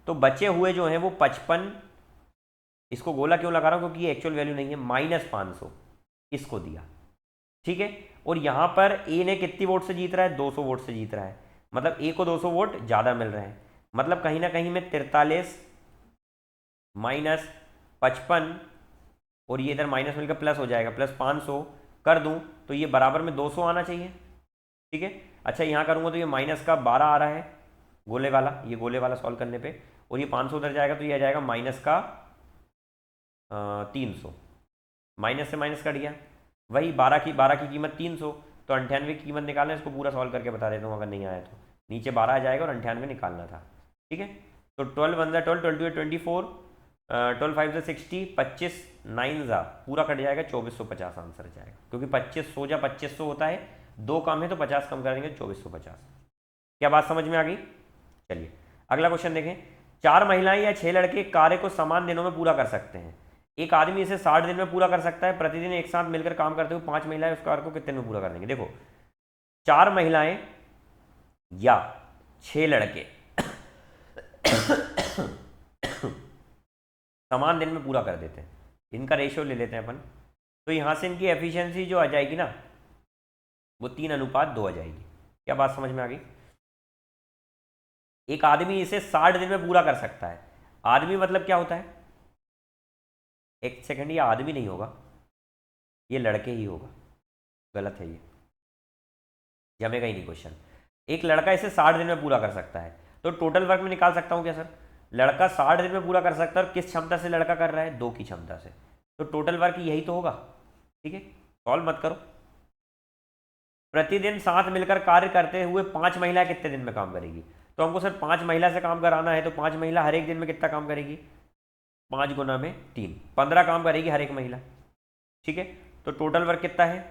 तो बचे हुए जो हैं वो 55, इसको गोला क्यों लगा रहा हूँ क्योंकि ये एक्चुअल वैल्यू नहीं है, -500 इसको दिया, ठीक है। और यहां पर ए ने कितनी वोट से जीत रहा है, 200 वोट से जीत रहा है, मतलब ए को 200 वोट ज्यादा मिल रहे हैं, मतलब कहीं ना कहीं में 43 माइनस 55 और ये इधर माइनस मिलकर प्लस हो जाएगा, प्लस 500 कर दूं तो ये बराबर में 200 आना चाहिए, ठीक है। अच्छा यहाँ करूंगा तो ये माइनस का 12 आ रहा है गोले वाला, ये गोले वाला सॉल्व करने पे, और ये 500 उधर जाएगा तो ये आ जाएगा माइनस का 300, माइनस से माइनस कट गया, वही 12 की कीमत 300, तो 98 की कीमत निकालना है, इसको पूरा सॉल्व करके बता देता हूँ अगर नहीं आया तो। नीचे 12 आ जाएगा और 98 निकालना था, ठीक है। तो 12 वन जा 12, 12 24, 12 5 जा 60, 25 9 जा पूरा कट जाएगा, 2450 आंसर जाएगा, क्योंकि 2500 जा 2500 होता है, 2 कम है तो 50 कम कर देंगे, 2450। क्या बात समझ में आ गई। चलिए अगला क्वेश्चन देखें। 4 महिलाएं या 6 लड़के कार्य को समान दिनों में पूरा कर सकते हैं, एक आदमी इसे 60 दिन में पूरा कर सकता है, प्रतिदिन एक साथ मिलकर काम करते हुए 5 महिलाएं उस कार्य को कितने में पूरा कर देंगे। देखो 4 महिलाएं या 6 लड़के समान दिन में पूरा कर देते हैं, इनका रेशियो ले लेते हैं अपन, तो यहां से इनकी एफिशिएंसी जो आ जाएगी ना वो 3:2 आ जाएगी। क्या बात समझ में आ गई। एक आदमी इसे 60 दिन में पूरा कर सकता है, आदमी मतलब क्या होता है, एक सेकंड, ये आदमी नहीं होगा, ये लड़के ही होगा, गलत है ये, जमेगा ही नहीं क्वेश्चन। एक लड़का इसे 60 दिन में पूरा कर सकता है, तो टोटल वर्क में निकाल सकता हूँ क्या सर? लड़का 60 दिन में पूरा कर सकता है, और किस क्षमता से लड़का कर रहा है? 2 की क्षमता से, तो टोटल वर्क यही तो होगा। ठीक है, सॉल्व मत करो। प्रतिदिन साथ मिलकर कार्य करते हुए 5 महिला कितने दिन में काम करेगी? तो हमको सर 5 महिला से काम कराना है, तो 5 महिला हर एक दिन में कितना काम करेगी? 5 गुना में 3, 15 काम करेगी हर एक महिला। ठीक है, तो टोटल वर्क कितना है?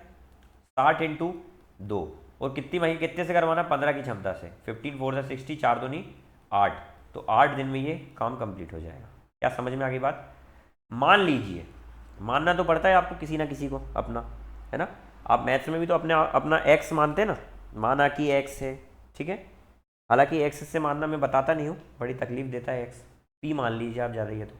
60 इंटू 2, और कितनी महिला, कितने से करवाना? 15 की क्षमता से। 15 4 से 60, 4 दूनी 8, तो 8 दिन में ये काम कंप्लीट हो जाएगा। क्या समझ में आ गई बात? मान लीजिए, मानना तो पड़ता है आपको किसी ना किसी को अपना, है ना? आप मैथ्स में भी तो अपना एक्स मानते हैं ना, माना कि एक्स है। ठीक है, हालांकि एक्स से मानना मैं बताता नहीं हूँ, बड़ी तकलीफ देता है एक्स। पी मान लीजिए आप, जा रही है तो।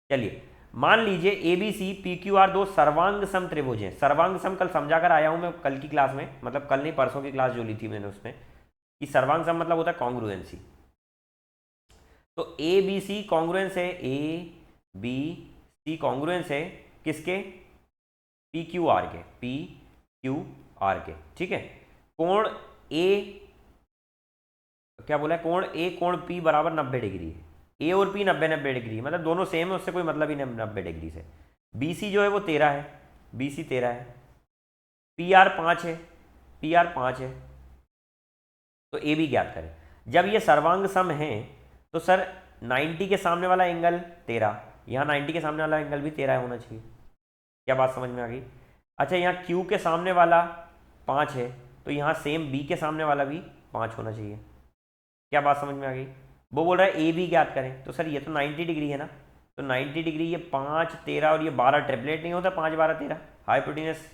चलिए, मान लीजिए A B C P Q R 2 सर्वांग सम त्रिभुज हैं। सर्वांग सम कल समझा कर आया हूँ मैं, कल की क्लास में, मतलब कल नहीं परसों की क्लास जो ली थी मैंने उसमें, कि सर्वांग सम मतलब होता है कॉन्ग्रुएंसी। तो ए बी सी कॉन्ग्रुएंस है, ए बी सी कॉन्ग्रुएंस है किसके? पी क्यू आर के, पी क्यू आर के। ठीक है, कोण ए, क्या बोला है? कोण ए कोण पी बराबर 90 डिग्री है। ए और पी 90-90 डिग्री, मतलब दोनों सेम है, उससे कोई मतलब ही नहीं 90 डिग्री से। बी सी जो है वो 13 है, बी सी 13 है। पी आर 5 है, पी आर 5 है। तो ए बी ज्ञात करें। जब ये सर्वांग सम है तो सर 90 के सामने वाला एंगल 13, यहाँ 90 के सामने वाला एंगल भी 13 होना चाहिए। क्या बात समझ में आ गई? अच्छा, यहाँ क्यू के सामने वाला 5 है, तो यहाँ सेम बी के सामने वाला भी 5 होना चाहिए। क्या बात समझ में आ गई? वो बोल रहा है ए बी ज्ञात करें, तो सर ये तो 90 डिग्री है ना, तो 90 डिग्री, ये 5 13 और ये 12 ट्रिपलेट नहीं होता, 5 12 13 हाइपोटेन्यूस।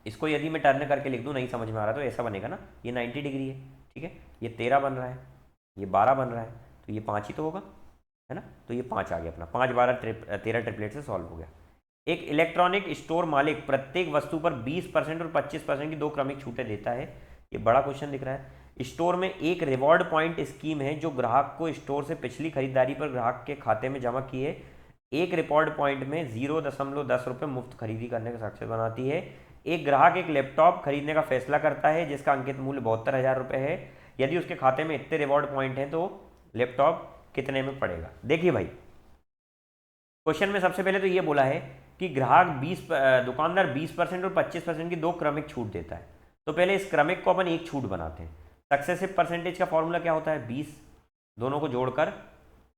इसको यदि मैं टर्न करके लिख दूँ, नहीं समझ में आ रहा तो ऐसा बनेगा ना, ये 90 डिग्री है, ठीक है, ये 13 बन रहा है, ये 12 बन रहा है, तो ये 5 ही तो होगा, है ना? तो ये 5 आ गया अपना, 5 12 13 ट्रिपलेट से सॉल्व हो गया। एक इलेक्ट्रॉनिक स्टोर मालिक प्रत्येक वस्तु पर 20% और 25% की 2 क्रमिक छूटें देता है। ये बड़ा क्वेश्चन दिख रहा है। स्टोर में एक रिवॉर्ड पॉइंट स्कीम है जो ग्राहक को स्टोर से पिछली खरीदारी पर ग्राहक के खाते में जमा किए एक रिवॉर्ड पॉइंट में 0.10 रुपये मुफ्त खरीदी करने का सक्षम बनाती है। एक ग्राहक एक लैपटॉप खरीदने का फैसला करता है जिसका अंकित मूल्य 72,000 रुपये है। यदि उसके खाते में इतने रिवॉर्ड पॉइंट हैं तो लैपटॉप कितने में पड़ेगा? देखिए भाई, क्वेश्चन में सबसे पहले तो ये बोला है कि ग्राहक 20 दुकानदार 20% और 25% की 2 क्रमिक छूट देता है। तो पहले इस क्रमिक को अपन एक छूट बनाते हैं। सक्सेसिव परसेंटेज का फॉर्मूला क्या होता है? 20 दोनों को जोड़कर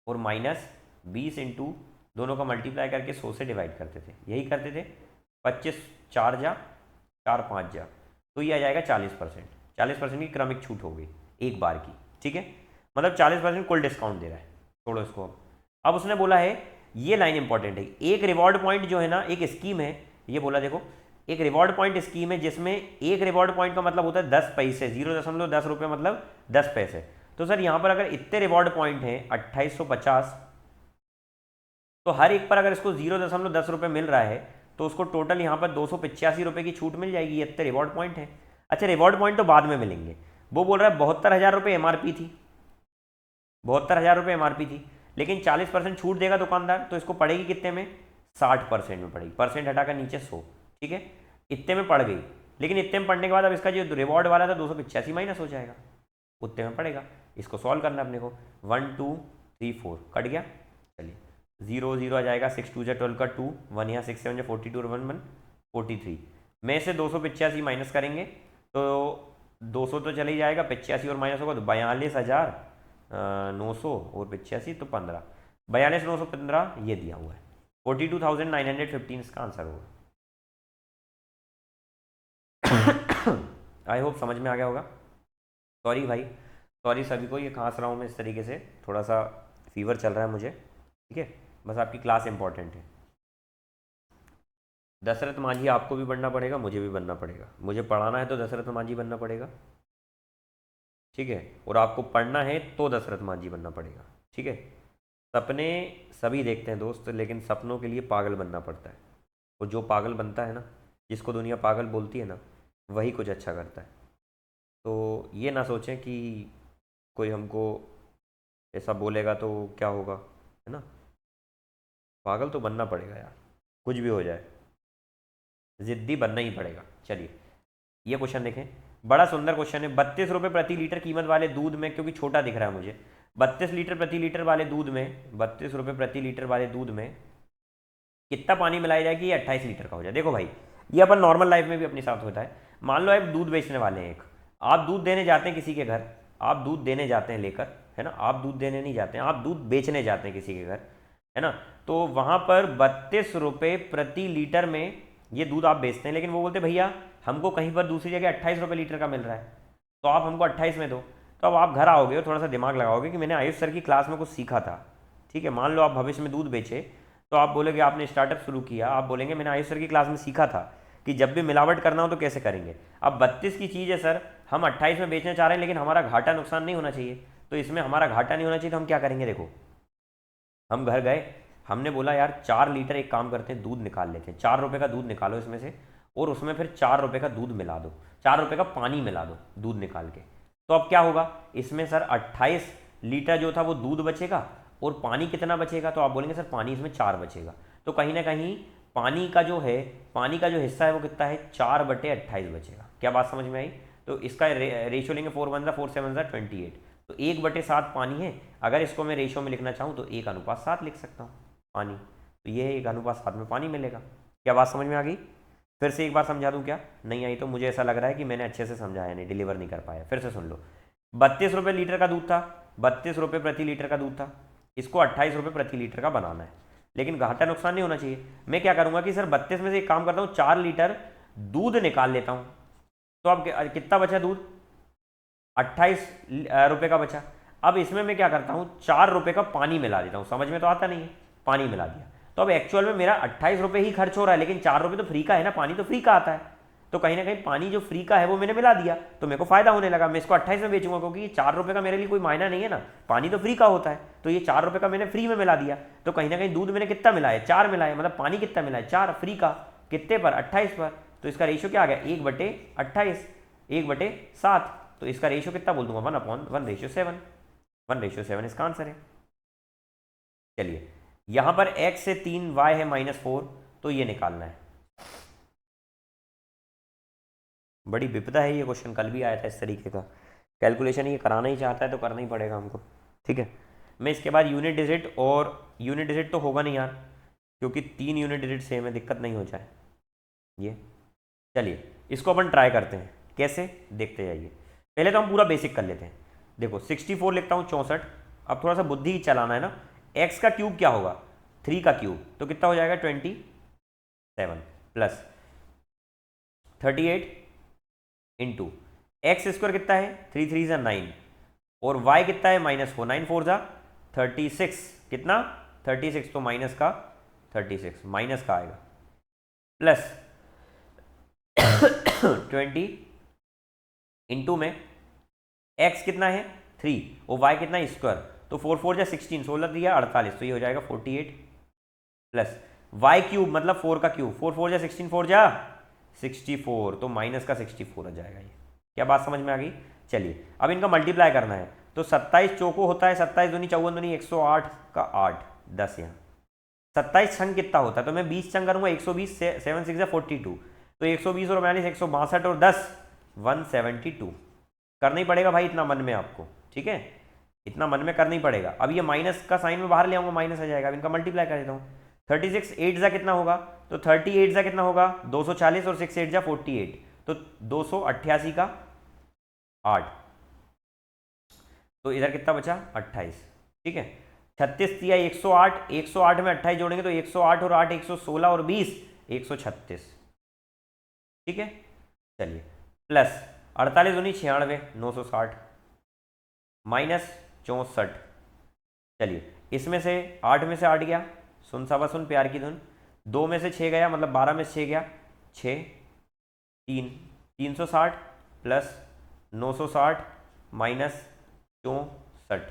और माइनस 20 इंटू दोनों का मल्टीप्लाई करके 100 से डिवाइड करते थे, यही करते थे। 25 4 जा 4 5 जा, तो ये आ जाएगा 40%। 40% की क्रमिक छूट हो गई एक बार की, ठीक है, मतलब 40% कुल डिस्काउंट दे रहा है। छोड़ो इसको। अब उसने बोला है, ये लाइन इंपॉर्टेंट है, एक रिवॉर्ड पॉइंट जो है ना, एक स्कीम है, ये बोला देखो, एक रिवॉर्ड पॉइंट स्कीम है जिसमें एक रिवॉर्ड पॉइंट का मतलब होता है 10 पैसे, 0.10 रुपये मतलब 10 पैसे। तो सर यहाँ पर अगर इतने रिवॉर्ड पॉइंट हैं 2850, तो हर एक पर अगर इसको 0.10 रुपये मिल रहा है तो उसको टोटल यहाँ पर 285 रुपये की छूट मिल जाएगी। इतने रिवॉर्ड पॉइंट है। अच्छा, रिवॉर्ड पॉइंट तो बाद में मिलेंगे। वो बोल रहा है 72,000 रुपये एमआरपी थी, 72,000 रुपये एमआरपी थी, लेकिन 40% छूट देगा दुकानदार, तो इसको पड़ेगी कितने में? 60% में पड़ेगी, परसेंट हटाकर नीचे 100, ठीक है, इतने में पड़ गई। लेकिन इतने में पड़ने के बाद अब इसका जो रिवॉर्ड वाला था 285 माइनस हो जाएगा, उतने में पड़ेगा। इसको सॉल्व करना अपने को, 1 2 3 4 कट गया। चलिए 0 0 आ जाएगा, 6 2 12 का 2, 1 यहाँ 6 7 42 और 1 1 43 में से 285 माइनस करेंगे तो 200 तो चले जाएगा, 85 और माइनस होगा तो 42,900 और 85 तो 15, 42,915 ये दिया हुआ है। 42,915 इसका आंसर होगा। आई होप समझ में आ गया होगा। सॉरी भाई, सॉरी सभी को, ये खांस रहा हूँ मैं इस तरीके से, थोड़ा सा फीवर चल रहा है मुझे, ठीक है, बस आपकी क्लास इंपॉर्टेंट है। दशरथ मांझी आपको भी बनना पड़ेगा, मुझे भी बनना पड़ेगा। मुझे पढ़ाना है तो दशरथ मांझी बनना पड़ेगा, ठीक है, और आपको पढ़ना है तो दशरथ मांझी बनना पड़ेगा, ठीक है। सपने सभी देखते हैं दोस्त, लेकिन सपनों के लिए पागल बनना पड़ता है। और जो पागल बनता है ना, जिसको दुनिया पागल बोलती है ना, वही कुछ अच्छा करता है। तो ये ना सोचें कि कोई हमको ऐसा बोलेगा तो क्या होगा, है ना। पागल तो बनना पड़ेगा यार, कुछ भी हो जाए। जिद्दी बनना ही पड़ेगा। चलिए ये क्वेश्चन देखें, बड़ा सुंदर क्वेश्चन है। 32 रुपये प्रति लीटर कीमत वाले दूध में, क्योंकि छोटा दिख रहा है मुझे, 32 लीटर प्रति लीटर वाले दूध में, 32 रुपये प्रति लीटर वाले दूध में कितना पानी मिलाया जाए कि ये 28 लीटर का हो जाए। देखो भाई, ये अपन नॉर्मल लाइफ में भी अपने साथ होता है। मान लो आप दूध बेचने वाले हैं, एक आप दूध देने जाते हैं किसी के घर, आप दूध देने जाते हैं लेकर, है ना, आप दूध देने नहीं जाते हैं, आप दूध बेचने जाते हैं किसी के घर, है ना, तो वहाँ पर 32 रुपये प्रति लीटर में ये दूध आप बेचते हैं, लेकिन वो बोलते भैया हमको कहीं पर दूसरी जगह 28 रुपये लीटर का मिल रहा है, तो आप हमको 28 में दो। तो अब आप घर आओगे और थोड़ा सा दिमाग लगाओगे कि मैंने आयुष सर की क्लास में कुछ सीखा था, ठीक है। मान लो आप भविष्य में दूध बेचे, तो आप बोलोगे आपने स्टार्टअप शुरू किया, आप बोलेंगे मैंने आयुष सर की क्लास में सीखा था कि जब भी मिलावट करना हो तो कैसे करेंगे। अब 32 की चीज़ है सर, हम 28 में बेचना चाह रहे हैं, लेकिन हमारा घाटा नुकसान नहीं होना चाहिए, तो इसमें हमारा घाटा नहीं होना चाहिए, तो हम क्या करेंगे। देखो हम घर गए, हमने बोला यार 4 लीटर एक काम करते हैं, दूध निकाल लेते हैं, 4 रुपये का दूध निकालो इसमें से, और उसमें फिर 4 रुपये का दूध मिला दो, 4 रुपये का पानी मिला दो दूध निकाल के। तो अब क्या होगा, इसमें सर 28 लीटर जो था वो दूध बचेगा, और पानी कितना बचेगा, तो आप बोलेंगे सर पानी इसमें 4 बचेगा। तो कहीं ना कहीं पानी का जो है, पानी का जो हिस्सा है वो कितना है, 4/28 बचेगा। क्या बात समझ में आई। तो इसका रेशियो लेंगे 4 1 4 7 28, तो 1/7 पानी है। अगर इसको मैं रेशियो में लिखना चाहूँ तो 1:7 लिख सकता हूँ पानी, तो ये 1:7 में पानी मिलेगा। क्या बात समझ में आ गई। फिर से एक बार समझा दूँ क्या, नहीं आई तो मुझे ऐसा लग रहा है कि मैंने अच्छे से समझाया नहीं, डिलीवर नहीं कर पाया। फिर से सुन लो, 32 रुपये लीटर का दूध था, 32 रुपये प्रति लीटर का दूध था, इसको 28 रुपये प्रति लीटर का बनाना है, लेकिन घाटा नुकसान नहीं होना चाहिए। मैं क्या करूंगा कि सर 32 में से एक काम करता हूँ, 4 लीटर दूध निकाल लेता हूँ। तो अब कितना बचा दूध, 28 रुपये का बचा। अब इसमें मैं क्या करता हूँ, 4 रुपये का पानी मिला देता हूँ। समझ में तो आता नहीं है, पानी मिला दिया, तो अब एक्चुअल में मेरा 28 रुपये ही खर्च हो रहा है, लेकिन 4 रुपये तो फ्री का है ना, पानी तो फ्री का आता है। तो कहीं ना कहीं पानी जो फ्री का है वो मैंने मिला दिया, तो मेरे को फायदा होने लगा। मैं इसको 28 में बेचूंगा, क्योंकि ये 4 रुपये का मेरे लिए कोई मायना नहीं है ना, पानी तो फ्री का होता है। तो ये 4 रुपये का मैंने फ्री में मिला दिया, तो कहीं ना कहीं दूध मैंने कितना मिला है, 4 मिला है, मतलब पानी कितना मिला है, 4 फ्री का, कितने पर, 28 पर। तो इसका रेशियो क्या आ गया, 1/28, 1/7। तो इसका रेशियो कितना बोल दूंगा, 1/1/7, 1/7 इसका आंसर है। चलिए यहां पर x से 3 y है -4, तो ये निकालना है। बड़ी विपदा है ये क्वेश्चन, कल भी आया था इस तरीके का कैलकुलेशन। ये कराना ही चाहता है तो करना ही पड़ेगा हमको, ठीक है। मैं इसके बाद यूनिट डिजिट, और यूनिट डिजिट तो होगा नहीं यार, क्योंकि 3 यूनिट डिजिट सेम है, दिक्कत नहीं हो जाए ये। चलिए इसको अपन ट्राई करते हैं, कैसे देखते जाइए। पहले तो हम पूरा बेसिक कर लेते हैं। देखो 64 लिखता हूँ, 64। अब थोड़ा सा बुद्धि ही चलाना है ना। x का क्यूब क्या होगा, 3 का क्यूब, तो कितना हो जाएगा 27 प्लस 38 इंटू एक्स स्क्वायर कितना है, 3 3 ज़ा 9, और y कितना है -4, 9 4 ज़ा 36, कितना 36, तो माइनस का 36 माइनस का आएगा, प्लस 20 इंटू में x कितना है 3 और y कितना है स्क्वायर, तो 4 4 जा 16, 16 दिया 48, तो ये हो जाएगा 48 प्लस y क्यूब मतलब 4 का क्यूब, 4 4 जा 16, 4 जा 64, तो माइनस का 64 आ जाएगा ये। क्या बात समझ में आ गई। चलिए अब इनका मल्टीप्लाई करना है, तो 27 चौको होता है, 27 दूनी 54 दूनी 108 का 8 10, यहाँ 27 छंग कितना होता है, तो मैं 20 छंग करूंगा, 120 से 7 6 42, तो 120 और 42 162 और 10 172 करना ही पड़ेगा भाई, इतना मन में आपको, ठीक है, इतना मन में करना ही पड़ेगा। अब ये माइनस का साइन में बाहर ले आऊंगा, माइनस आ जाएगा। अब इनका मल्टीप्लाई कर देता हूँ, 36 8 जा कितना होगा, तो 38 जा कितना होगा 240, और 6 8 जा 48, तो 288 का 8, तो इधर कितना बचा 28, ठीक है। 36 दिया 108, 108 में 28 जोड़ेंगे तो 108 और 8 116 और 20 136, ठीक है। चलिए प्लस 48 दूनी 96 960 माइनस 64, चलिए इसमें से 8 में से 8 गया, सुन साबा सुन प्यार की धुन, 2 में से 6 गया, मतलब 12 में से 6 गया, 6 3 360 प्लस 960 माइनस 64,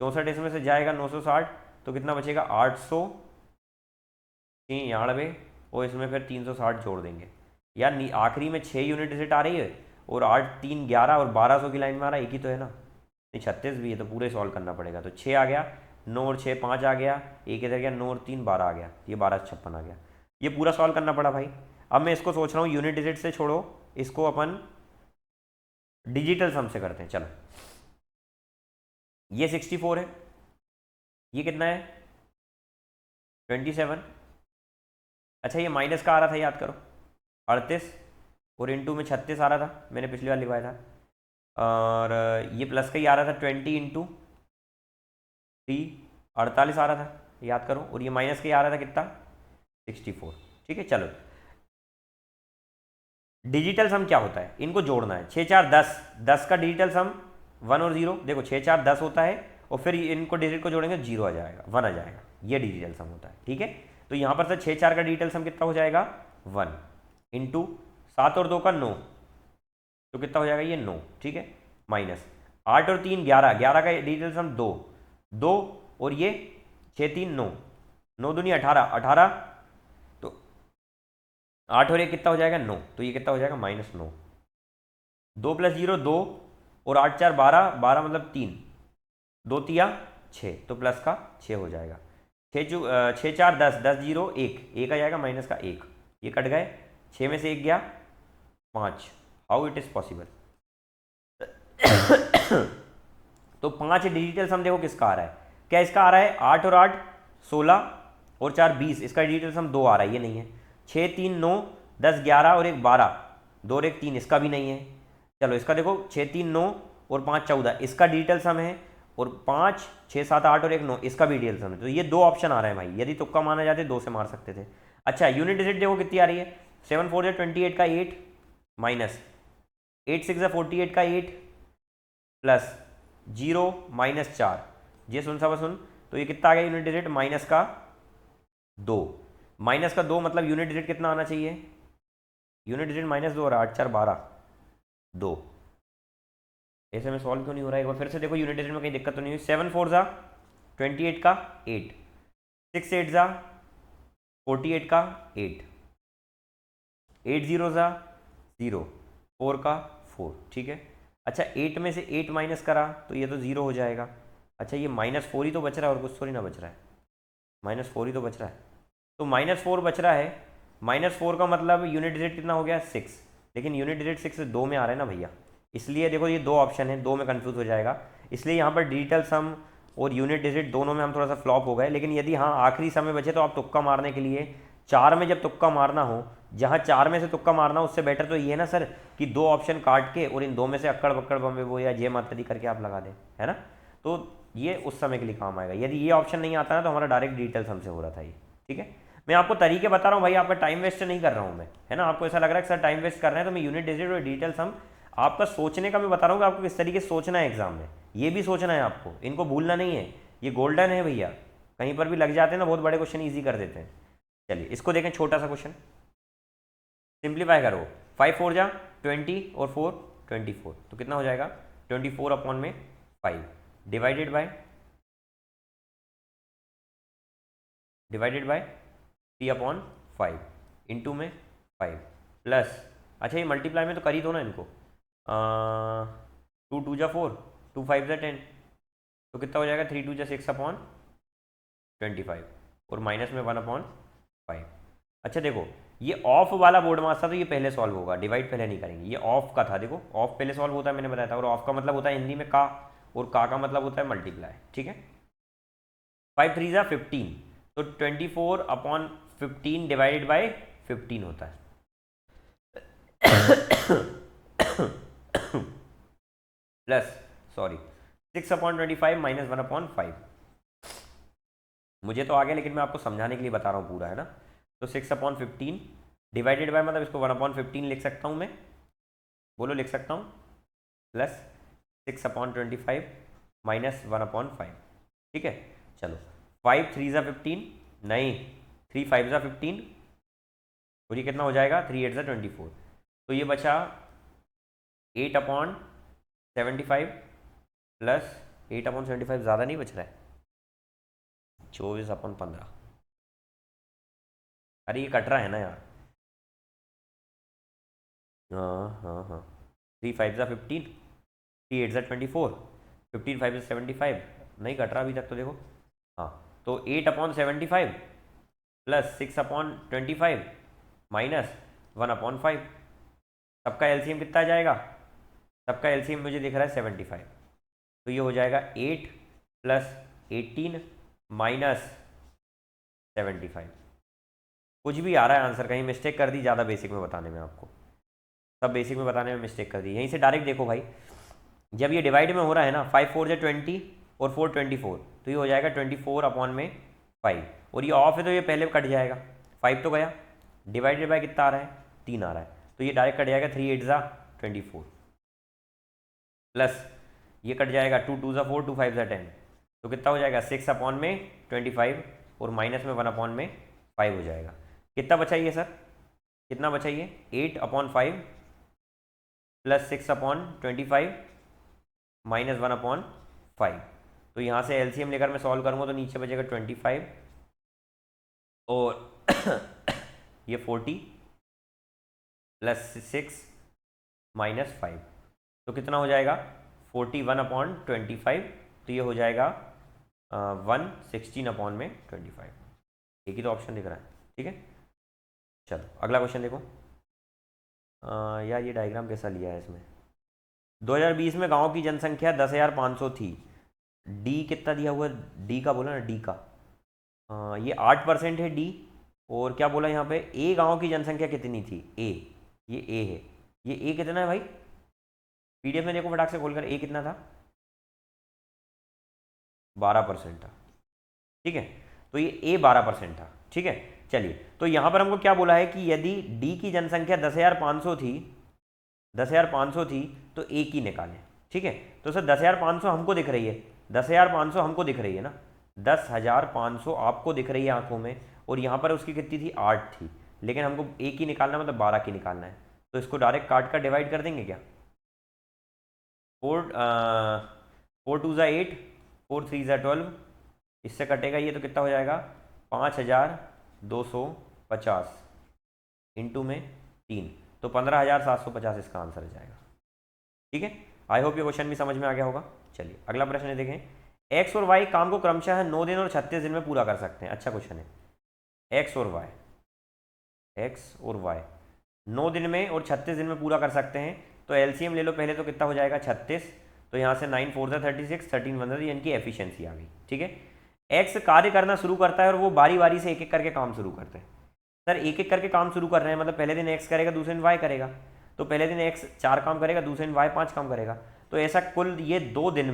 64 इसमें से जाएगा 960, तो कितना बचेगा 893, और इसमें फिर 360 जोड़ देंगे यार। आखिरी में 6 यूनिट डिजिट आ रही है, और 8 3 11 और 1200 की लाइन में आ रहा है, एक ही तो है ना, नहीं 36 भी है, तो पूरे सॉल्व करना पड़ेगा। तो 6 आ गया, 9 और 6 5 आ गया, एक इधर गया, 9 और 3 12 आ गया, ये 12 56 आ गया, ये पूरा सॉल्व करना पड़ा भाई। अब मैं इसको सोच रहा हूँ यूनिट डिजिट से छोड़ो, इसको अपन डिजिटल सम से करते हैं। चलो, ये 64 है, ये कितना है 27। अच्छा, ये माइनस का आ रहा था, याद करो 38, और इंटू में 36 आ रहा था, मैंने पिछली बार लिखवाया था। और ये प्लस का ही आ रहा था 20 इंटू 3, 48 आ रहा था, याद करो। और ये माइनस का ही आ रहा था कितना 64। ठीक है, चलो डिजिटल सम क्या होता है, इनको जोड़ना है। 6 4 10, 10 का डिजिटल सम 1 और 0। देखो 6 4 10 होता है, और फिर इनको डिजिट को जोड़ेंगे 0 आ जाएगा, 1 आ जाएगा, ये डिजिटल सम होता है। ठीक है, तो यहाँ पर से 6 4 का डिजिटल सम कितना हो जाएगा 1 इंटू 7 और 2 का 9, तो कितना हो जाएगा ये 9। ठीक है, माइनस 8 और 3 11, 11 का डिजिटल सम 2 2, और ये 6 3 9, 9 दूनी 18, 18, तो 8 और 1 कितना हो जाएगा 9, तो ये कितना हो जाएगा -9। 2 + 0 2, और 8 4 12, 12 मतलब 3, 2 तिया 6, तो प्लस का 6 हो जाएगा। 6 4 10, 10 0 1, 1 आ जाएगा माइनस का 1, ये कट गए, 6 में से 1 गया 5। How it is possible? तो 5 डिजिटल सम देखो किसका आ रहा है, क्या इसका आ रहा है 8 और 8 16, और 4 20, इसका डिजिटल सम 2 आ रहा है, ये नहीं है। 6 3 9, 10 11 और 1 12, 2 और 1 3, इसका भी नहीं है। चलो इसका देखो 6 3 9 और 5 14, इसका डिजिटल सम है, और 5 6 7 8 और 1 9, इसका भी डिजिटल सम है। तो ये 2 ऑप्शन आ रहे हैं भाई, यदि तुक्का माना जाते 2 से मार सकते थे। अच्छा, यूनिट डिजिट देखो कितनी आ रही है, 7 4 28 का 8, माइनस 8 6 48 का 8, प्लस 0 -4, ये सुन सब सुन, तो ये कितना आ गया यूनिट डिजिट माइनस का 2। माइनस का 2 मतलब यूनिट डिजिट कितना आना चाहिए, यूनिट डिजिट -2 और 8 4 12 2। ऐसे में सॉल्व क्यों नहीं हो रहा है, एक बार फिर से देखो यूनिट डिजिट में कहीं दिक्कत तो नहीं हुई। 7 4 ज़ा 28 का 8, 6 8 ज़ा 48 का 8, 8 0 ज़ा 0, 4 का 4। ठीक है, अच्छा 8 में से 8 माइनस करा तो ये तो 0 हो जाएगा। अच्छा, ये -4 ही तो बच रहा है, और कुछ थोड़ी ना बच रहा है, -4 ही तो बच रहा है। तो -4 बच रहा है, -4 का मतलब यूनिट डिजिट कितना हो गया 6, लेकिन यूनिट डिजिट 6 2 में आ रहा है ना भैया, इसलिए देखो ये 2 ऑप्शन है, 2 में कंफ्यूज हो जाएगा। इसलिए यहाँ पर डिजिटल सम और यूनिट डिजिट दोनों में हम थोड़ा सा फ्लॉप हो गए। लेकिन यदि हाँ आखिरी समय बचे तो आप तुक्का मारने के लिए 4 में जब तुक्का मारना हो, जहाँ 4 में से तुक्का मारना हो, उससे बेटर तो ये है ना सर कि 2 ऑप्शन काट के और इन 2 में से अक्कड़ बक्कड़ बम्बे वो या जय माता दी करके आप लगा दें, है ना। तो ये उस समय के लिए काम आएगा। यदि ये ऑप्शन नहीं आता ना तो हमारा डायरेक्ट डिजिटल सम से हो रहा था ये। ठीक है, मैं आपको तरीके बता रहा हूँ भाई, आपका टाइम वेस्ट नहीं कर रहा हूँ मैं, है ना। आपको ऐसा लग रहा है कि सर टाइम वेस्ट कर रहे हैं, तो मैं यूनिट डिजिट और डिजिटल सम आपका सोचने का मैं बता रहा हूँ कि आपको किस तरीके से सोचना है एग्जाम में, ये भी सोचना है आपको, इनको भूलना नहीं है। ये गोल्डन है भैया, कहीं पर भी लग जाते हैं ना बहुत बड़े क्वेश्चन ईजी कर देते हैं। चलिए इसको देखें, छोटा सा क्वेश्चन, सिंप्लीफाई करो। 5 4 जा 20 और 4 24, तो कितना हो जाएगा 24 अपॉन में 5 डिवाइडेड बाय 3/5 इंटू में 5 प्लस, अच्छा ये मल्टीप्लाई में तो कर ही दो ना इनको, 2 2 जा 4, 2 5 जा 10, तो कितना हो जाएगा 3 2 जा 6 अपॉन 25, और माइनस में 1/5। अच्छा देखो, ये ऑफ वाला बोर्ड मास था तो ये पहले सॉल्व होगा, डिवाइड पहले नहीं करेंगे। ये ऑफ का था, देखो ऑफ पहले सॉल्व होता है, मैंने बताया था। और ऑफ का मतलब होता है हिंदी में का, और का मतलब होता है मल्टीप्लाई। ठीक है, 5 3 जा 15, तो 24/15 डिवाइडेड बाय 15 होता है। Plus sorry 6/25 minus 1/5। मुझे तो आ गया, लेकिन मैं आपको समझाने के लिए बता रहा हूँ पूरा, है ना। तो 6/15 डिवाइडेड बाय, मतलब इसको 1/15 लिख सकता हूँ मैं, बोलो लिख सकता हूँ, प्लस 6/25 माइनस 1/5। ठीक है, चलो 5 3 जा 15, नहीं 3 5 जा 15, और ये कितना हो जाएगा 3 8 जा 24, तो ये बचा 8/75 प्लस 8/75, ज़्यादा नहीं बच रहा है, 24/15। अरे ये कट रहा है ना यार, हाँ 3 5 जा 15, 3 8 जा 24, 15 5 जा 75, नहीं कट रहा अभी तक तो देखो। हाँ, तो 8/75 प्लस 6/25 माइनस 1/5। सबका एलसीएम कितना आ जाएगा? सबका एलसीएम मुझे दिख रहा है 75, तो ये हो जाएगा 8 + 18 - 75। कुछ भी आ रहा है आंसर, कहीं मिस्टेक कर दी ज़्यादा बेसिक में बताने में, आपको सब बेसिक में बताने में मिस्टेक कर दी। यहीं से डायरेक्ट देखो भाई, जब ये डिवाइड में हो रहा है ना, 5 4 × 20 और 4 24, तो ये हो जाएगा 24/5। और ये ऑफ है तो ये पहले कट जाएगा, 5 तो गया, डिवाइडेड बाय कितना आ रहा है? 3 आ रहा है, तो ये डायरेक्ट कट जाएगा, 3 8 ज़ा 24, प्लस ये कट जाएगा 2 2 ज़ा 4 2 5 ज़ा 10, तो कितना हो जाएगा? 6/25 और माइनस में 1/5 हो जाएगा। कितना बचा ये सर? कितना बचा ये? 8/5 + 6/25 - 1/5। तो यहाँ से एलसीएम लेकर मैं सॉल्व करूँगा तो नीचे बचेगा 25 और ये 40 + 6 - 5, तो कितना हो जाएगा? 41/25, तो ये हो जाएगा 116/25। एक ही तो ऑप्शन दिख रहा है, ठीक है। चलो अगला क्वेश्चन देखो। यार ये डायग्राम कैसा लिया है इसमें? 2020 में गांव की जनसंख्या 10,500 थी। डी कितना दिया हुआ? डी का बोला ना, डी का। ये 8% है डी। और क्या बोला यहाँ पे? ए गांव की जनसंख्या कितनी थी? ए, ये ए है। ये ए कितना है भाई? पीडीएफ में देखो फटाक से खोलकर, ए कितना था? 12% था, ठीक है। तो ये ए 12% था, ठीक है। चलिए, तो यहाँ पर हमको क्या बोला है कि यदि डी की जनसंख्या 10,500 थी, 10,500 थी, तो ए की निकालें, ठीक है। तो सर 10,500 हमको दिख रही है, 10,500 हमको दिख रही है ना, 10,500 आपको दिख रही है आंखों में, और यहाँ पर उसकी कितनी थी? 8 थी, लेकिन हमको ए की निकालना मतलब 12 की निकालना है। तो इसको डायरेक्ट काट कर डिवाइड कर देंगे क्या? 4 2 ज़ा 8, 4 3 ज़ा 12, इससे कटेगा ये, तो कितना हो जाएगा? 5,250 इंटू में 3, तो 15,750 इसका आंसर हो जाएगा, ठीक है। आई होप ये क्वेश्चन भी समझ में आ गया होगा। चलिए अगला प्रश्न है, देखें। एक्स और वाई काम को क्रमशः 9 दिन और 36 दिन में पूरा कर सकते हैं। अच्छा क्वेश्चन है। एक्स और वाई, एक्स और वाई 9 दिन में और 36 दिन में पूरा कर सकते हैं। तो एलसीएम ले लो पहले, तो कितना हो जाएगा? 36। तो यहाँ से 9 4 ज़ा 36, 13 1 ज़ा, यानी कि एफिशिएंसी आ गई, ठीक है। एक्स कार्य करना शुरू करता है और वो बारी बारी से एक एक करके काम शुरू करते हैं। सर एक एक करके काम शुरू कर रहे हैं, मतलब पहले दिन एक्स करेगा, दूसरे दिन वाई करेगा। तो पहले दिन एक्स 4 काम करेगा, दूसरे दिन वाई 5 काम करेगा। तो ऐसा कुल ये 2 दिन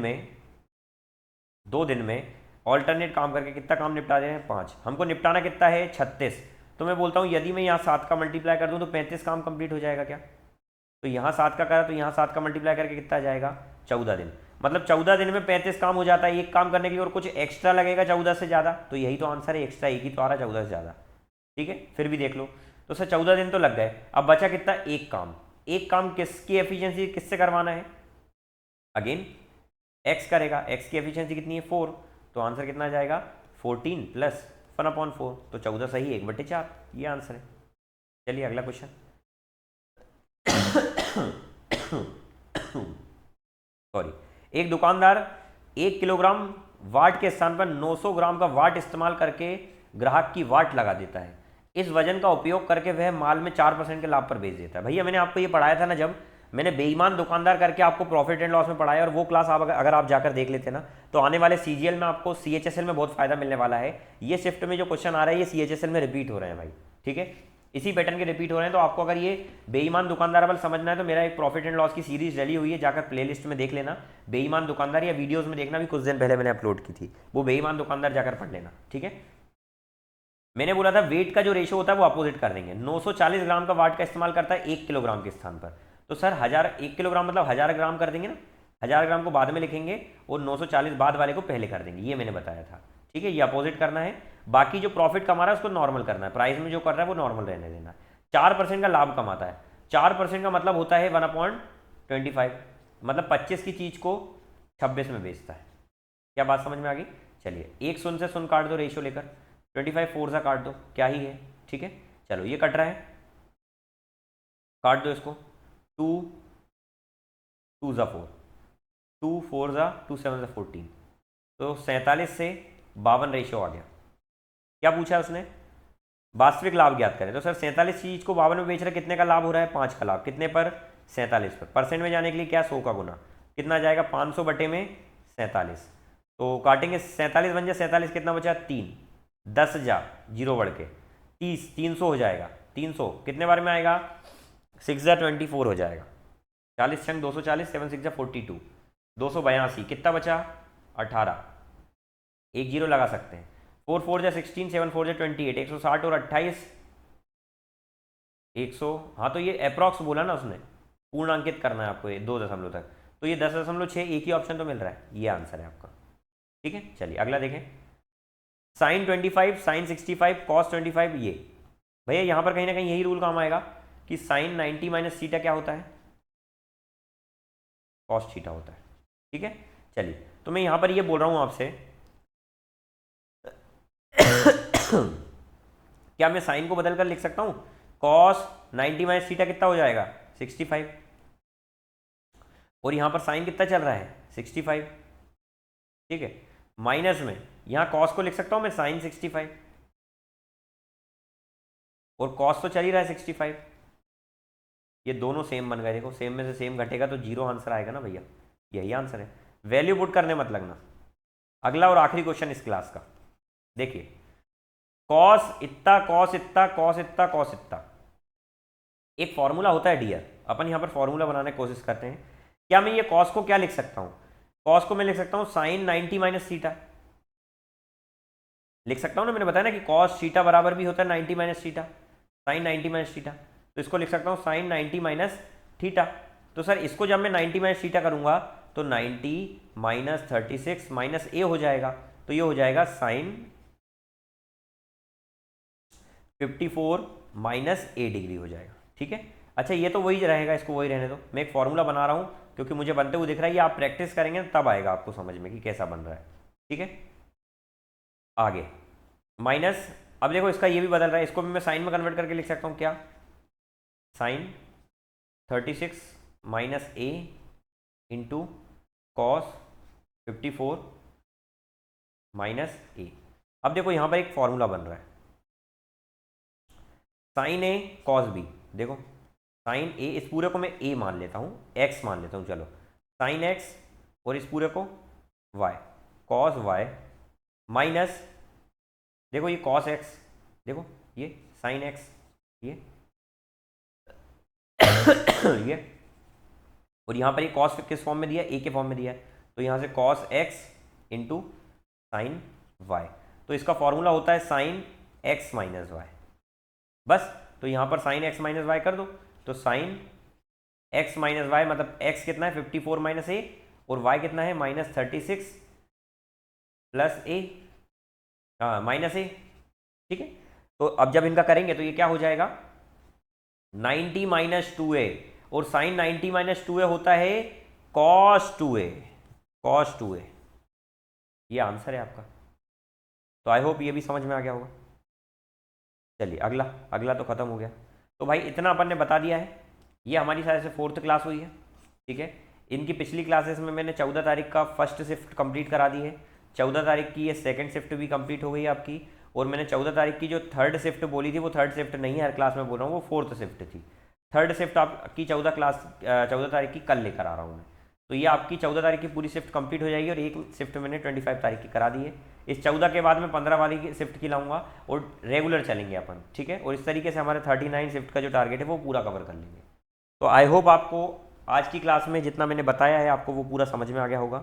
में ऑल्टरनेट काम करके कितना काम निपटा रहे हैं? 5। हमको निपटाना कितना है? 36। तो मैं बोलता हूँ यदि मैं यहाँ 7 का मल्टीप्लाई कर दूँ तो 35 काम कंप्लीट हो जाएगा क्या? तो यहाँ 7 का करा तो यहाँ 7 का मल्टीप्लाई करके कितना आ जाएगा? 14 दिन। मतलब 14 दिन में 35 काम हो जाता है एक काम करने के लिए, और कुछ एक्स्ट्रा लगेगा 14 से ज़्यादा, तो यही तो आंसर है, एक्स्ट्रा एक ही तो आ रहा है 14 से ज़्यादा, ठीक है। फिर भी देख लो, तो सर 14 दिन तो लग गए, अब बचा कितना? एक काम। एक काम किसकी एफिशिएंसी किससे करवाना है? अगेन एक्स करेगा, एक्स की एफिशिएंसी कितनी है? 4। तो आंसर कितना आ जाएगा? 14 + 1/4, तो 14 सही 1/4, ये आंसर है। चलिए अगला क्वेश्चन। सॉरी, एक दुकानदार 1 किलोग्राम वाट के स्थान पर 900 ग्राम का वाट इस्तेमाल करके ग्राहक की वाट लगा देता है। इस वजन का उपयोग करके वह माल में 4% के लाभ पर बेच देता है। भैया मैंने आपको ये पढ़ाया था ना, जब मैंने बेईमान दुकानदार करके आपको प्रॉफिट एंड लॉस में पढ़ाया, और वो क्लास आप अगर आप जाकर देख लेते ना, तो आने वाले सीजीएल में आपको सीएचएसएल में बहुत फायदा मिलने वाला है। ये शिफ्ट में जो क्वेश्चन आ रहा है ये सीएचएसएल में रिपीट हो रहे हैं भाई, ठीक है, इसी पैटर्न के रिपीट हो रहे हैं। तो आपको अगर ये बेईमान दुकानदार वाला समझना है तो मेरा एक प्रॉफिट एंड लॉस की सीरीज डली हुई है, जाकर प्लेलिस्ट में देख लेना। बेईमान दुकानदार, या वीडियोस में देखना, भी कुछ दिन पहले मैंने अपलोड की थी, वो बेईमान दुकानदार जाकर पढ़ लेना, ठीक है। मैंने बोला था वेट का जो रेशो होता है वो अपोजिट कर देंगे। 940 ग्राम का वाट का इस्तेमाल करता है 1 किलोग्राम के स्थान पर, तो सर 1 किलोग्राम मतलब 1000 ग्राम कर देंगे ना, 1000 ग्राम को बाद में लिखेंगे और 940 बाद वाले को पहले कर देंगे, ये मैंने बताया था, ठीक है। ये अपोजिट करना है। बाकी जो प्रॉफिट कमा रहा है उसको नॉर्मल करना है, प्राइस में जो कर रहा है वो नॉर्मल रहने देना है। 4% का लाभ कमाता है, 4% का मतलब होता है 1/25, मतलब 25 की चीज़ को 26 में बेचता है। क्या बात समझ में आ गई? चलिए एक शून्य से शून्य काट दो रेशो लेकर, 25 4 सा काट दो, क्या ही है, ठीक है। चलो ये कट रहा है, काट दो इसको, 2 2 ज़ा 4, 2 4 ज़ा 2 7 ज़ा 14, तो 47 से 52 रेशो आ गया। क्या पूछा उसने? वास्तविक लाभ ज्ञात करें। तो सर 47 चीज को 52 में बेच रहे, कितने का लाभ हो रहा है? 5 का लाभ। कितने पर? 47 पर। परसेंट में जाने के लिए क्या? 100 का गुना। कितना जाएगा? 500 बटे में 47। तो काटेंगे 47 बन जाए 47, कितना बचा? 3। 10,000 जीरो बढ़ के 30, 300 हो जाएगा। 300 कितने बार में आएगा? 6,24 हो जाएगा। 40 छंग 240, 7 6 42, 282। कितना बचा? 18। एक जीरो लगा सकते हैं। 4 4 16, 7 4 28, 160 और 28 100। हाँ तो ये अप्रॉक्स बोला ना उसने, पूर्णांकित करना है आपको ये 2 दशमलव तक। तो ये 10.6, एक ही ऑप्शन तो मिल रहा है, ये आंसर है आपका। ठीक है, चलिए अगला देखें। Sine 25, sine 65, cos 25। ये भैया यहाँ पर कहीं ना कहीं यही रूल काम आएगा कि साइन 90 माइनस थीटा क्या होता है? कॉस थीटा होता है। ठीक है, चलिए तो मैं यहाँ पर ये बोल रहा हूँ आपसे क्या मैं साइन को बदल कर लिख सकता हूँ? कॉस 90 माइनस थीटा कितना हो जाएगा? 65। और यहाँ पर साइन कितना चल रहा है? 65। ठीक है, माइनस में यहाँ कॉस को लिख सकता हूँ मैं साइन 65, और कॉस तो चल ही रहा है 65। ये दोनों सेम बन गए। देखो सेम में से सेम घटेगा तो जीरो आंसर आएगा ना भैया, यही आंसर है। वैल्यू पुट करने मत लगना। अगला और आखिरी क्वेश्चन इस क्लास का देखिए। कॉस इतना, कॉस इतना, कॉस इतना, कॉस इतना, एक फॉर्मूला होता है डियर। अपन यहाँ पर फॉर्मूला बनाने की कोशिश करते हैं। क्या मैं ये कॉस को क्या लिख सकता हूँ? कॉस को मैं लिख सकता हूँ साइन 90 माइनस थीटा, लिख सकता हूँ ना। मैंने बताया ना कि कॉस थीटा बराबर भी होता है 90 minus theta, sine 90 minus theta. तो इसको लिख सकता हूँ साइन 90 माइनस थीटा। तो सर इसको जब मैं 90 माइनस थीटा करूँगा तो 90 माइनस 36 माइनस ए हो जाएगा। तो ये हो जाएगा साइन 54 माइनस ए डिग्री हो जाएगा। ठीक है, अच्छा ये तो वही रहेगा, इसको वही रहने दो। मैं एक फॉर्मूला बना रहा हूँ क्योंकि मुझे बनते हुए दिख रहा है। ये आप प्रैक्टिस करेंगे तब आएगा आपको समझ में कि कैसा बन रहा है। ठीक है, आगे माइनस। अब देखो इसका ये भी बदल रहा है, इसको भी मैं साइन में कन्वर्ट करके लिख सकता हूँ। क्या? साइन 36 माइनस ए इंटू कॉस 54 माइनस ए। अब देखो यहाँ पर एक फॉर्मूला बन रहा है, साइन ए कॉस बी। देखो साइन ए, इस पूरे को मैं ए मान लेता हूँ, एक्स मान लेता हूँ। चलो साइन एक्स, और इस पूरे को वाई, कॉस वाई माइनस, देखो ये कॉस एक्स, देखो ये साइन एक्स, ये ये, और यहाँ पर ये कॉस किस फॉर्म में दिया? ए के फॉर्म में दिया है। तो यहाँ से cos x into sine y. तो इसका फॉर्मूला होता है साइन एक्स माइनस वाई। बस, तो यहाँ पर साइन एक्स माइनस वाई कर दो। तो साइन एक्स माइनस वाई मतलब एक्स कितना है? 54 माइनस ए, और वाई कितना है? माइनस 36 प्लस ए, हाँ माइनस ए। ठीक है, तो अब जब इनका करेंगे तो ये क्या हो जाएगा? 90 माइनस 2a, और साइन 90 माइनस 2a होता है कॉस 2a, कॉस 2a। ये आंसर है आपका। तो आई होप ये भी समझ में आ गया होगा। चलिए अगला, अगला तो खत्म हो गया। तो भाई इतना अपन ने बता दिया है। ये हमारी शायद से 4th क्लास हुई है। ठीक है, इनकी पिछली क्लासेस में मैंने 14 तारीख का फर्स्ट शिफ्ट कंप्लीट करा दी है। 14 तारीख की ये सेकंड शिफ्ट भी कंप्लीट हो गई है आपकी। और मैंने 14 तारीख की जो थर्ड शिफ्ट बोली थी वो थर्ड शिफ्ट नहीं है, हर क्लास में बोल रहा हूँ, वो 4th शिफ्ट थी। थर्ड शिफ्ट आपकी 14 तारीख की कल लेकर आ रहा हूँ मैं। तो ये आपकी 14 तारीख की पूरी शिफ्ट कंप्लीट हो जाएगी, और एक शिफ्ट मैंने 25 तारीख की करा दी है। इस 14 के बाद मैं 15 वाली की शिफ्ट की लाऊंगा, और रेगुलर चलेंगे अपन। ठीक है, और इस तरीके से हमारे 39 शिफ्ट का जो टारगेट है वो पूरा कवर कर लेंगे। तो आई होप आपको आज की क्लास में जितना मैंने बताया है आपको वो पूरा समझ में आ गया होगा।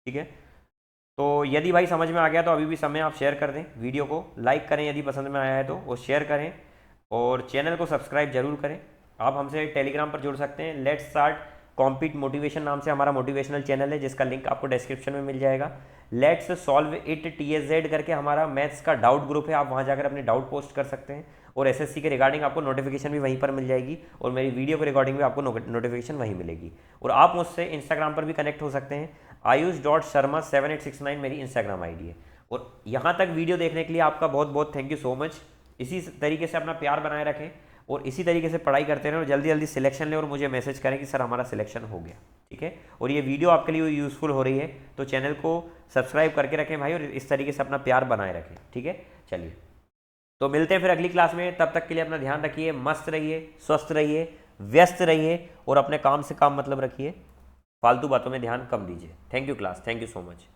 ठीक है, तो यदि भाई समझ में आ गया तो अभी भी समय आप शेयर कर दें, वीडियो को लाइक करें यदि पसंद में आया है तो, और शेयर करें, और चैनल को सब्सक्राइब जरूर करें। आप हमसे टेलीग्राम पर जुड़ सकते हैं। लेट्स स्टार्ट कॉम्पीट मोटिवेशन नाम से हमारा मोटिवेशनल चैनल है, जिसका लिंक आपको डिस्क्रिप्शन में मिल जाएगा। लेट्स सॉल्व इट TSZ करके हमारा मैथ्स का डाउट ग्रुप है, आप वहाँ जाकर अपने डाउट पोस्ट कर सकते हैं, और SSC के रिगार्डिंग आपको नोटिफिकेशन भी वहीं पर मिल जाएगी, और मेरी वीडियो के रिकॉर्डिंग भी आपको नोटिफिकेशन वहीं मिलेगी। और आप मुझसे इंस्टाग्राम पर भी कनेक्ट हो सकते हैं, ayush.sharma7869 मेरी इंस्टाग्राम ID है। और यहाँ तक वीडियो देखने के लिए आपका बहुत बहुत थैंक यू सो मच। इसी तरीके से अपना प्यार बनाए रखें, और इसी तरीके से पढ़ाई करते रहें, और जल्दी जल्दी सिलेक्शन लें, और मुझे मैसेज करें कि सर हमारा सिलेक्शन हो गया। ठीक है, और ये वीडियो आपके लिए यूज़फुल हो रही है तो चैनल को सब्सक्राइब करके रखें भाई, और इस तरीके से अपना प्यार बनाए रखें। ठीक है, चलिए। तो मिलते हैं फिर अगली क्लास में, तब तक के लिए अपना ध्यान रखिए, मस्त रहिए, स्वस्थ रहिए, व्यस्त रहिए और अपने काम से काम मतलब रखिए, फालतू बातों में ध्यान कम दीजिए। Thank you class, thank you so much.